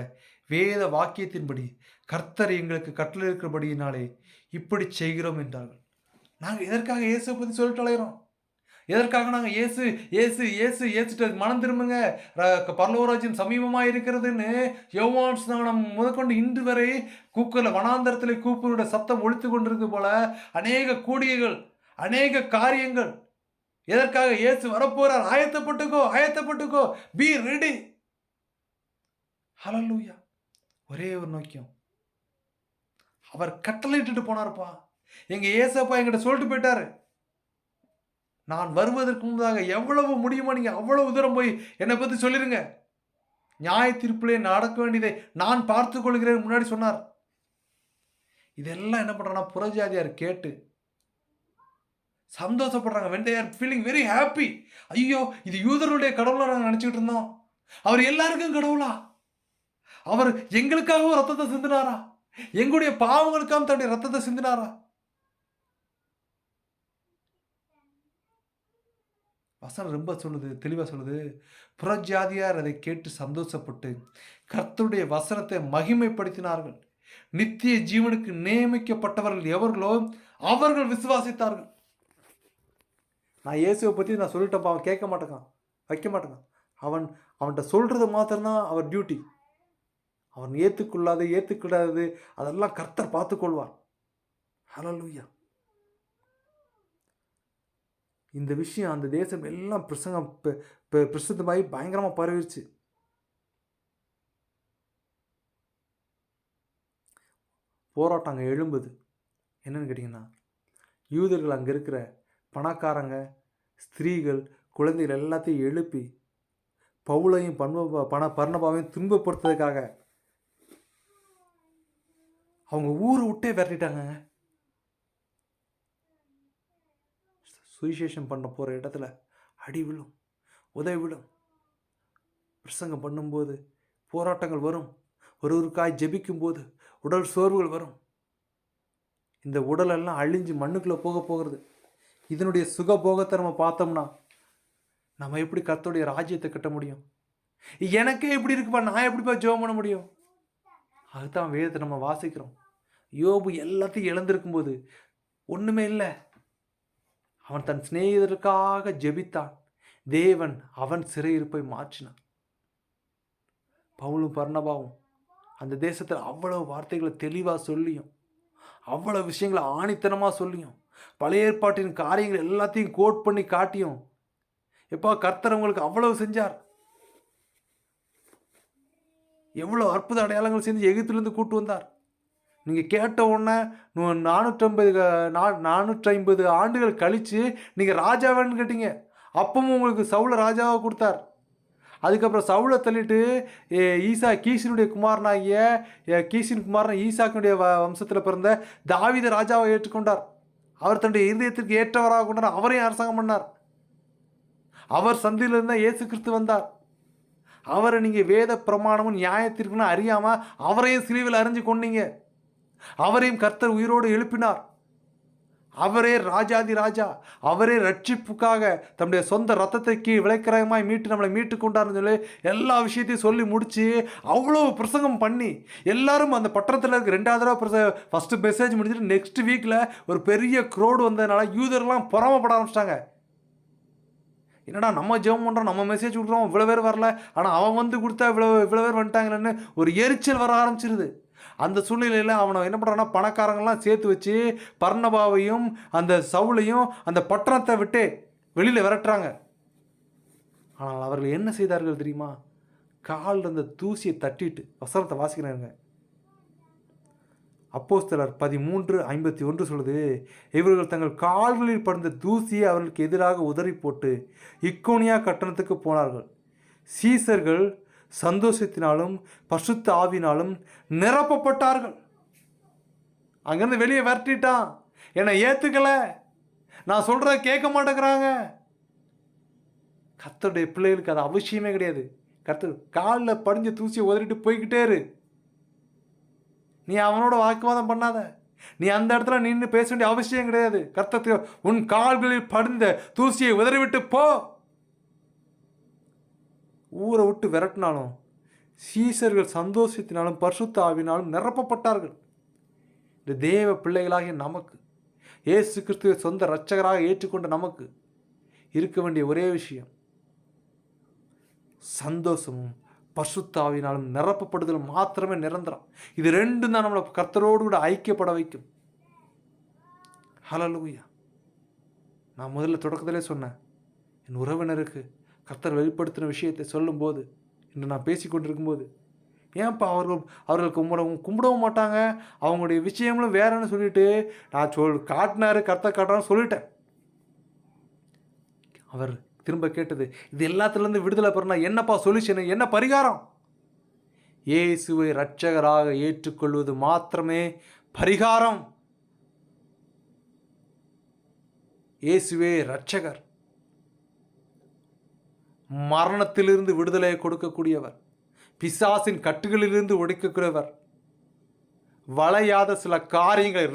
வேத வாக்கியத்தின்படி கர்த்தர் எங்களுக்கு கட்டளை இருக்கிறபடியினாலே இப்படி செய்கிறோம் என்றார்கள். நாங்கள் எதற்காக இயேசுவை பற்றி சொல்லிட்டு அலைகிறோம்? எதற்காக நாங்கள் இயேசு இயேசு இயேசு இயேசுட்டு மனம் திரும்புங்க, பரலோகராஜ்யம் சமீபமாக இருக்கிறதுன்னு யோவான் ஸ்நானம் முதற்கொண்டு இன்று வரை வனாந்தரத்தில் கூப்பிடுற சத்தம் ஒழித்து கொண்டிருக்கு போல அநேக கூடியங்கள், அநேக காரியங்கள். எதற்காக? இயேசு வரப்போறார், ஆயத்தப்பட்டுக்கோ, ஆயத்தப்பட்டுக்கோ, பி ரெடி. ஹல்லேலூயா. ஒரே ஒரு நோக்கியம், அவர் கட்டளையிட்டு போனார்ப்பா. எங்க ஏசப்பா என்கிட்ட சொல்லிட்டு போயிட்டாரு, நான் வருவதற்கு முன்பதாக எவ்வளவு முடியுமோ நீங்க அவ்வளவு தூரம் போய் என்னை பத்தி சொல்லிருங்க, நியாய தீர்ப்பிலே நடக்க வேண்டியதை நான் பார்த்துக் கொள்கிறேன் முன்னாடி சொன்னார். இதெல்லாம் என்ன பண்றாங்கன்னா புறஜாதியார் கேட்டு சந்தோஷப்படுறாங்க. when they are feeling very happy. ஐயோ, இது யூதருடைய கடவுளா நாங்கள் நினைச்சுக்கிட்டு இருந்தோம், அவர் எல்லாருக்கும் கடவுளா? அவர் எங்களுக்காகவும் ரத்தத்தை சிந்தினாரா? எங்களுடைய பாவங்களுக்காக தன்னுடைய ரத்தத்தை சிந்தினாரா? வசனம் ரொம்ப சொல்லுது, தெளிவாக சொல்லுது, புறஜாதியார் அதை கேட்டு சந்தோஷப்பட்டு கர்த்தருடைய வசனத்தை மகிமைப்படுத்தினார்கள். நித்திய ஜீவனுக்கு நியமிக்கப்பட்டவர்கள் எவர்களோ அவர்கள் விசுவாசித்தார்கள். நான் இயேசுவை பற்றி நான் சொல்லிட்டேன்ப்பா, அவன் கேட்க மாட்டேங்கான், வைக்க மாட்டேங்கான். அவன்கிட்ட சொல்கிறது மாத்திரம்தான் அவர் டியூட்டி. அவன் ஏற்றுக்கொள்ளாது அதெல்லாம் கர்த்தர் பார்த்துக்கொள்வார். ஹல்லேலூயா. இந்த விஷயம் அந்த தேசம் எல்லாம் பிரசித்தமாகி பயங்கரமாக பரவிடுச்சு. போராட்டம் அங்கே எழும்புது. என்னன்னு கேட்டிங்கன்னா, யூதர்கள் அங்கே இருக்கிற பணக்காரங்க, ஸ்திரீகள், குழந்தைகள் எல்லாத்தையும் எழுப்பி பவுலையும் பர்னபாவையும் துன்பப்படுத்துறதுக்காக அவங்க ஊரை விட்டே விரட்டிட்டாங்க. சுவிசேஷம் பண்ண போகிற இடத்துல அடி விழும், உதவி விழும். பிரசங்கம் பண்ணும்போது போராட்டங்கள் வரும், ஒருவருக்காய் ஜெபிக்கும் போது உடல் சோர்வுகள் வரும். இந்த உடலெல்லாம் அழிஞ்சு மண்ணுக்குள்ளே போகிறது. இதனுடைய சுகபோகத்தை நம்ம பார்த்தோம்னா நம்ம எப்படி கர்த்தருடைய ராஜ்யத்தை கட்ட முடியும்? எனக்கே எப்படி இருக்குப்பா, நான் எப்படிப்பா ஜெபம் பண்ண முடியும்? அதுதான் வேதத்தை நம்ம வாசிக்கிறோம். யோபு எல்லாத்தையும் இழந்திருக்கும் போது ஒன்றுமே இல்லை, அவன் தன் சிநேகிதருக்காக ஜெபித்தான். தேவன் அவன் சிறையிருப்பை மாற்றினான். பவுலும் பர்னபாவும் அந்த தேசத்தில் அவ்வளவு வார்த்தைகளை தெளிவாக சொல்லியும், அவ்வளவு விஷயங்களை ஆணித்தனமாக சொல்லியும், பழைய ஏற்பாட்டின் காரியங்கள் எல்லாத்தையும் கோட் பண்ணி காட்டியும், எப்பா கர்த்தர் உங்களுக்கு அவ்வளவு செஞ்சார், எவ்வளவு அற்புத அடையாளங்கள் செஞ்சு எகிப்திலிருந்து கூட்டு வந்தார். நீங்கள் கேட்ட உடனே 450 ஆண்டுகள் கழித்து நீங்கள் ராஜாவான்னு கேட்டீங்க. அப்பவும் உங்களுக்கு சவுலை ராஜாவை கொடுத்தார். அதுக்கப்புறம் சவுலை தள்ளிட்டு கீசினுடைய குமாரனாகிய கீசின் குமாரன் ஈசாக்கினுடைய வம்சத்தில் பிறந்த தாவீதை ராஜாவை ஏற்றுக்கொண்டார். அவர் தன்னுடைய இருதயத்திற்கு ஏற்றவராக கொண்டார். அவரையும் அரசாங்கம் பண்ணார். அவர் சந்திலிருந்து இயேசு கிறிஸ்து வந்தார். அவரை நீங்கள் வேத பிரமாணமும் நியாயத்திற்குன்னு அறியாமல் அவரையும் சிலுவையில் அறைஞ்சு கொண்டீங்க. அவரையும் கர்த்தர் உயிரோடு எழுப்பினார். அவரே ராஜாதி ராஜா, அவரே ரட்சிப்புக்காக தம்முடைய சொந்த ரத்தத்தை விளைக்கிரயமாய் நம்மளை மீட்டு கொண்டார்னு சொல்லி எல்லா விஷயத்தையும் சொல்லி முடித்து அவ்வளோ பிரசங்கம் பண்ணி எல்லாரும் அந்த பட்டணத்தில் இருக்க 2வது தடவை ஃபஸ்ட்டு மெசேஜ் முடிஞ்சுட்டு நெக்ஸ்ட் வீக்கில் ஒரு பெரிய க்ரௌடு வந்ததுனால யூதர்லாம் பொறாமப்பட ஆரம்பிச்சிட்டாங்க. என்னடா நம்ம ஜெபம் பண்ணுறோம், நம்ம மெசேஜ் கொடுக்குறோம், இவ்வளோ பேர் வரல, ஆனால் அவன் வந்து கொடுத்தா இவ்வளோ பேர் வந்துட்டாங்கன்னு ஒரு எரிச்சல் வர ஆரம்பிச்சிருது. அந்த சூழ்நிலையில் அவனை என்ன பண்ணுறான்னா பணக்காரங்கள்லாம் சேர்த்து வச்சு பர்னபாவையும் அந்த சவுலையும் அந்த பட்டணத்தை விட்டு வெளியில் விரட்டுறாங்க. ஆனால் அவர்கள் என்ன செய்தார்கள் தெரியுமா? காலில் இருந்த தூசியை தட்டிட்டு, வசனத்தை வாசிக்கிறாங்க. அப்போஸ்தலர் 13:51 சொல்லுது, இவர்கள் தங்கள் கால்களில் படுந்த தூசியை அவர்களுக்கு எதிராக உதறி போட்டு இக்கோனியா பட்டணத்துக்கு போனார்கள். சீசர்கள் சந்தோஷத்தினாலும் பரிசுத்த ஆவியினாலும் நிரப்பப்பட்டார்கள். அங்கேருந்து வெளியே விரட்டிட்டான். என்னை ஏற்றுக்கலை, நான் சொல்கிறத கேட்க மாட்டேங்கிறாங்க. கர்த்தருடைய பிள்ளைகளுக்கு அது அவசியமே கிடையாது. கர்த்தர் காலில் படிஞ்ச தூசியை உதறிட்டு போய்கிட்டே இரு. நீ அவனோட வாக்குவாதம் பண்ணாத. நீ அந்த இடத்துல நின்று பேச வேண்டிய அவசியம் கிடையாது. கர்த்தர் உன் கால்களில் படிந்த தூசியை உதறிவிட்டு போ. ஊரை விட்டு விரட்டினாலும் சீசர்கள் சந்தோஷத்தினாலும் பரிசுத்த ஆவினாலும் நிரப்பப்பட்டார்கள். இந்த தேவ பிள்ளைகளாகிய நமக்கு, இயேசு கிறிஸ்துவை சொந்த இரட்சகராக ஏற்றுக்கொண்ட நமக்கு இருக்க வேண்டிய ஒரே விஷயம் சந்தோஷமும் பரிசுத்த ஆவியினாலும் நிரப்பப்படுதல் மாத்திரமே நிரந்தரம். இது 2 தான் நம்மளை கர்த்தரோடு கூட ஐக்கியப்பட வைக்கும். ஹல்லேலூயா. நான் முதல்ல தொடக்கத்திலே சொன்னேன், என் உறவினருக்கு கர்த்தர் வெளிப்படுத்தின விஷயத்தை சொல்லும்போது, இன்று நான் பேசி கொண்டிருக்கும்போது, ஏன்ப்பா அவர்கள் கும்பிடவும் மாட்டாங்க, அவங்களுடைய விஷயங்களும் வேறன்னு சொல்லிட்டு நான் காட்டினாரு, கர்த்தர் காட்டுறான்னு சொல்லிட்டேன். அவர் திரும்ப கேட்டது, இது எல்லாத்துலேருந்து விடுதலை பெறனா என்னப்பா சொல்யூஷன், என்ன பரிகாரம்? இயேசுவை இரட்சகராக ஏற்றுக்கொள்வது மாத்திரமே பரிகாரம். இயேசுவே இரட்சகர். மரணத்திலிருந்து விடுதலை கொடுக்கக்கூடியவர், பிசாசின் கட்டுகளிலிருந்து உடைக்கக்கூடியவர், வளையாத சில காரியங்களை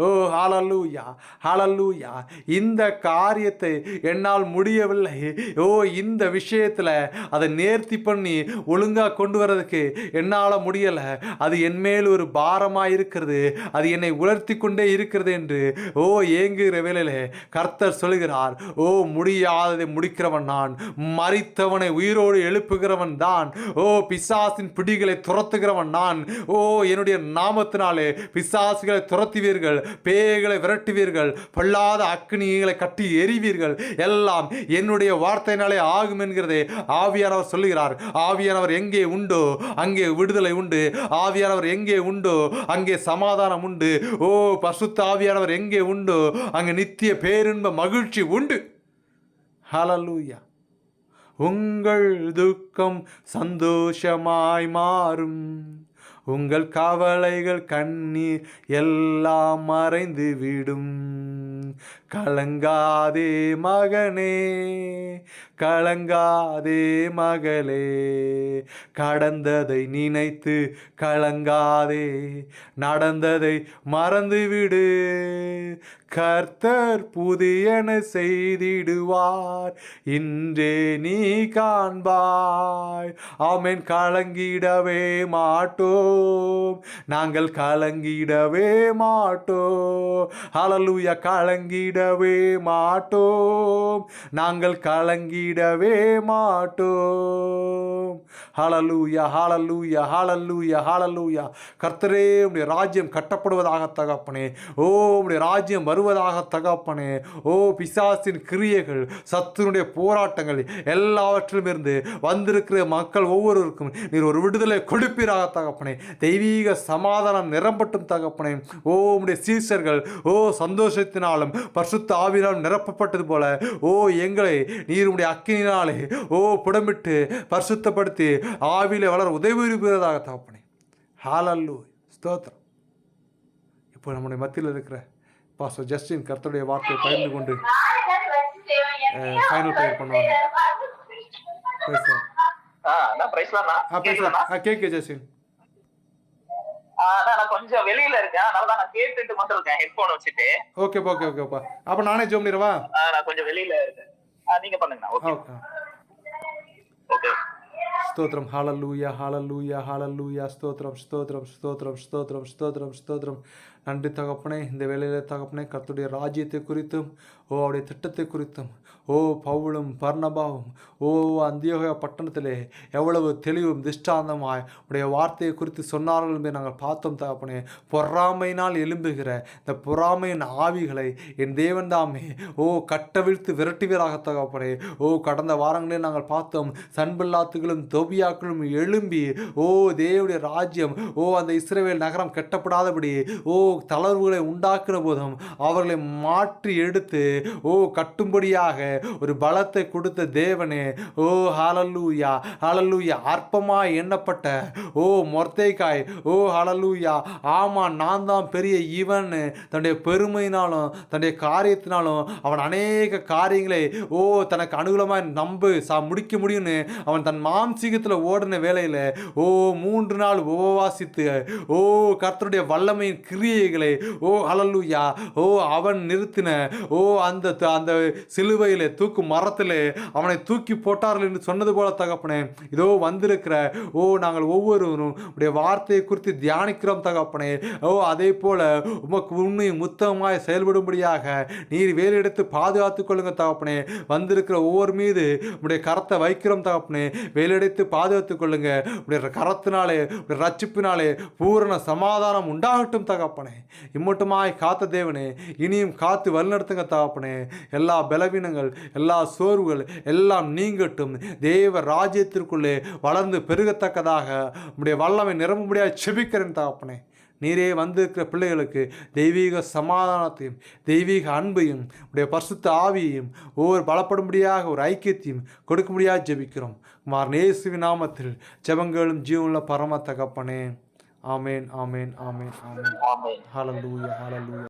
ஓ ஹல்லேலூயா ஹல்லேலூயா. இந்த காரியத்தை என்னால் முடியவில்லை, ஓ இந்த விஷயத்தில் அதை நேர்த்தி பண்ணி ஒழுங்காக கொண்டு வர்றதுக்கு என்னால் முடியலை, அது என் மேல் ஒரு பாரமாக இருக்கிறது, அது என்னை உலர்த்தி கொண்டே இருக்கிறது என்று ஓ ஏங்குகிற வேளையில் கர்த்தர் சொல்கிறார், ஓ முடியாததை முடிக்கிறவன் நான், மரித்தவனை உயிரோடு எழுப்புகிறவன் தான், ஓ பிசாசின் பிடிகளை துரத்துகிறவன் நான், ஓ என்னுடைய நாமத்தினாலே பிசாசுகளை துரத்துவீர்கள், பேய்களை விரட்டுவீர்கள், பொல்லாத அக்னிகளை கட்டி எறிவீர்கள், எல்லாம் என்னுடைய வார்த்தையினாலே ஆகும் என்கிறதே ஆவியானவர் சொல்லுகிறார். ஆவியானவர் எங்கே உண்டோ அங்கே விடுதலை உண்டு, ஆவியானவர் எங்கே உண்டோ அங்கே சமாதானம் உண்டு, ஓ பரிசுத்த ஆவியானவர் எங்கே உண்டோ அங்கே நித்திய பேரின்ப மகிழ்ச்சி உண்டு. ஹல்லேலூயா. உங்கள் துக்கம் சந்தோஷமாய் மாறும், உங்கள் கவலைகள் கண்ணீர் எல்லாம் மறைந்து விடும். கலங்காதே மகனே, கலங்காதே மகளே, கடந்ததை நினைத்து கலங்காதே, நடந்ததை மறந்துவிடு, கர்த்தர் புதியன செய்திடுவார், இன்றே நீ காண்பாய். ஆமென். கலங்கிடவே மாட்டோம், நாங்கள் கலங்கிடவே மாட்டோம். ஹல்லேலூயா. கலங்கிடவே மாட்டோம், நாங்கள் கலங்கிடவே கைவிடவே மாட்டோம். ஹalleluya ஹalleluya ஹalleluya ஹalleluya. கர்த்தரே உம்முடைய ராஜ்யம் கட்டப்படுவதாக தகப்பனே. ஓ உம்முடைய ராஜ்யம் வருவதாக தகப்பனே. ஓ பிசாசின் கிரியைகள், சத்துருடைய போராட்டங்கள் எல்லாவற்றிலும் இருந்து வந்திருக்கிற மக்கள் ஒவ்வொருவருக்கும் நீர் ஒரு விடுதலை கொடுப்பீராக தகப்பனே. தெய்வீக சமாதானம் நிரம்பட்டும் தகப்பனே. ஓ உம்முடைய சீசர்கள் ஓ சந்தோஷத்தினாலும் பரிசுத்த ஆவியினாலும் நிரப்பப்பட்டது போல ஓ எங்களை நீர் உம்முடைய அக்கினினாலே ஓ புடமிட்டு பரிசுத்தப்படுத்தி ஆவியிலே வளர உதவி புரிவதாக தகப்பனே. ஹalleluya ஸ்தோத்திரம். இப்போ நம்முடைய மத்தியில் இருக்கிற பாஸ்டர் ஜஸ்டின் கர்த்தருடைய வார்த்தையை பகிர்ந்து கொண்டு ஃபைனல் ப்ரேயர் பண்ணுவாங்க. கேக்கு ஜஸ்டின். நான் கொஞ்சம் வெளியில இருக்கேன், அதனாலதான் நான் கேட்டுட்டு மட்டும் இருக்கேன் ஹெட்போன் வச்சுட்டு. ஓகேப்பா. அப்ப நானே ஜெபம் பண்ணிரவா? நான் கொஞ்சம் வெளியில இருக்கேன், நீங்க பண்ணுங்க. ஓகே. ஸ்தோத்திரம். ஹalleluya ஹalleluya ஹalleluya. ஸ்தோத்திரம். நன்றி தகப்பனே. இந்த வேளையில தகப்பனே கர்த்தருடைய ராஜ்யத்தை குறித்தும் ஓ அவருடைய திட்டத்தை குறித்தும் ஓ பவுலும் பர்னபாவும் ஓ அந்தியோக பட்டணத்திலே எவ்வளவு தெளிவும் திஷ்டாந்தமாய் உடைய வார்த்தையை குறித்து சொன்னார்கள் என்பதை நாங்கள் பார்த்தோம் தகப்பனே. பொறாமையினால் எழும்புகிற இந்த பொறாமையின் ஆவிகளை என் தேவன் தாமே ஓ கட்டவிழ்த்து விரட்டுவீராக தகப்பனே. ஓ கடந்த வாரங்களில் நாங்கள் பார்த்தோம், சன்பில்லாத்துகளும் தொபியாக்களும் எழும்பி ஓ தேவனுடைய ராஜ்யம் ஓ அந்த இஸ்ரவேல் நகரம் கட்டப்படாதபடி ஓ தளர்வுகளை உண்டாக்குற போதும் அவர்களை மாற்றி எடுத்து ஓ கட்டும்படியாக ஒரு பலத்தை கொடுத்த தேவனே. ஓ ஹalleluya ஹalleluya. அற்பமாய் எண்ணப்பட்ட ஓ மொர்தெகாய் ஓ ஹalleluya ஆமா நான் தான் பெரிய இவன் தன்னுடைய பெருமையினாலும் தன்னுடைய காரியத்தினாலும் அவன் அநேக காரியங்களை ஓ தனக்கு அனுகூலமாய் முடிக்க முடியும்னு அவன் தன் மாம்சீகத்தில் ஓடின வேளையில் ஓ 3 நாள் உபவாசித்து ஓ கர்த்தருடைய வல்லமையின் கிரியைகளை ஓ ஹalleluya ஓ அவன் நிறுத்தின ஓ அந்த சிலுவையிலே தூக்கு மரத்திலே அவனை தூக்கி போட்டார்கள் என்று சொன்னது போல தகப்பனே. இதோ வந்திருக்கிற ஓ நாங்கள் ஒவ்வொருவரும் உடைய வார்த்தையை குறித்து தியானிக்கிறோம் தகப்பனே. ஓ அதே போல உமக்கு உண்மையும் முத்தமாய் செயல்படும்படியாக நீர் வேலையெடுத்து பாதுகாத்துக் கொள்ளுங்க தகப்பனே. வந்திருக்கிற ஒவ்வொரு மீது உடைய கரத்தை வைக்கிறோம் தகப்பனே. வேலையெடுத்து பாதுகாத்துக் கொள்ளுங்க. உடைய கரத்தினாலே உடைய ரட்சிப்பினாலே பூரண சமாதானம் உண்டாகட்டும் தகப்பனே. இம்மட்டுமாய் காத்த தேவனே இனியும் காத்து வழிநடத்துங்க தகப்பனே. எல்லா பலவீனங்கள் எல்லா சோர்வுகள் எல்லாம் நீங்கட்டும். தேவ ராஜ்யத்திற்குள்ளே வளர்ந்து பெருகத்தக்கதாக உம்முடைய வல்லமை நிரம்பும்படியாக செபிக்கிறேன் தகப்பனே. நீரே வந்திருக்கிற பிள்ளைகளுக்கு தெய்வீக சமாதானத்தையும் தெய்வீக அன்பையும் உடைய பரிசுத்த ஆவியையும் ஒவ்வொரு பலப்படும்படியாக ஒரு ஐக்கியத்தையும் கொடுக்கும்படியாக ஜெபிக்கிறோம். இயேசுவின் நாமத்தில் ஜெபங்களும் ஜீவனுள்ள பரம தகப்பனே. ஆமேன். ஹalleluya.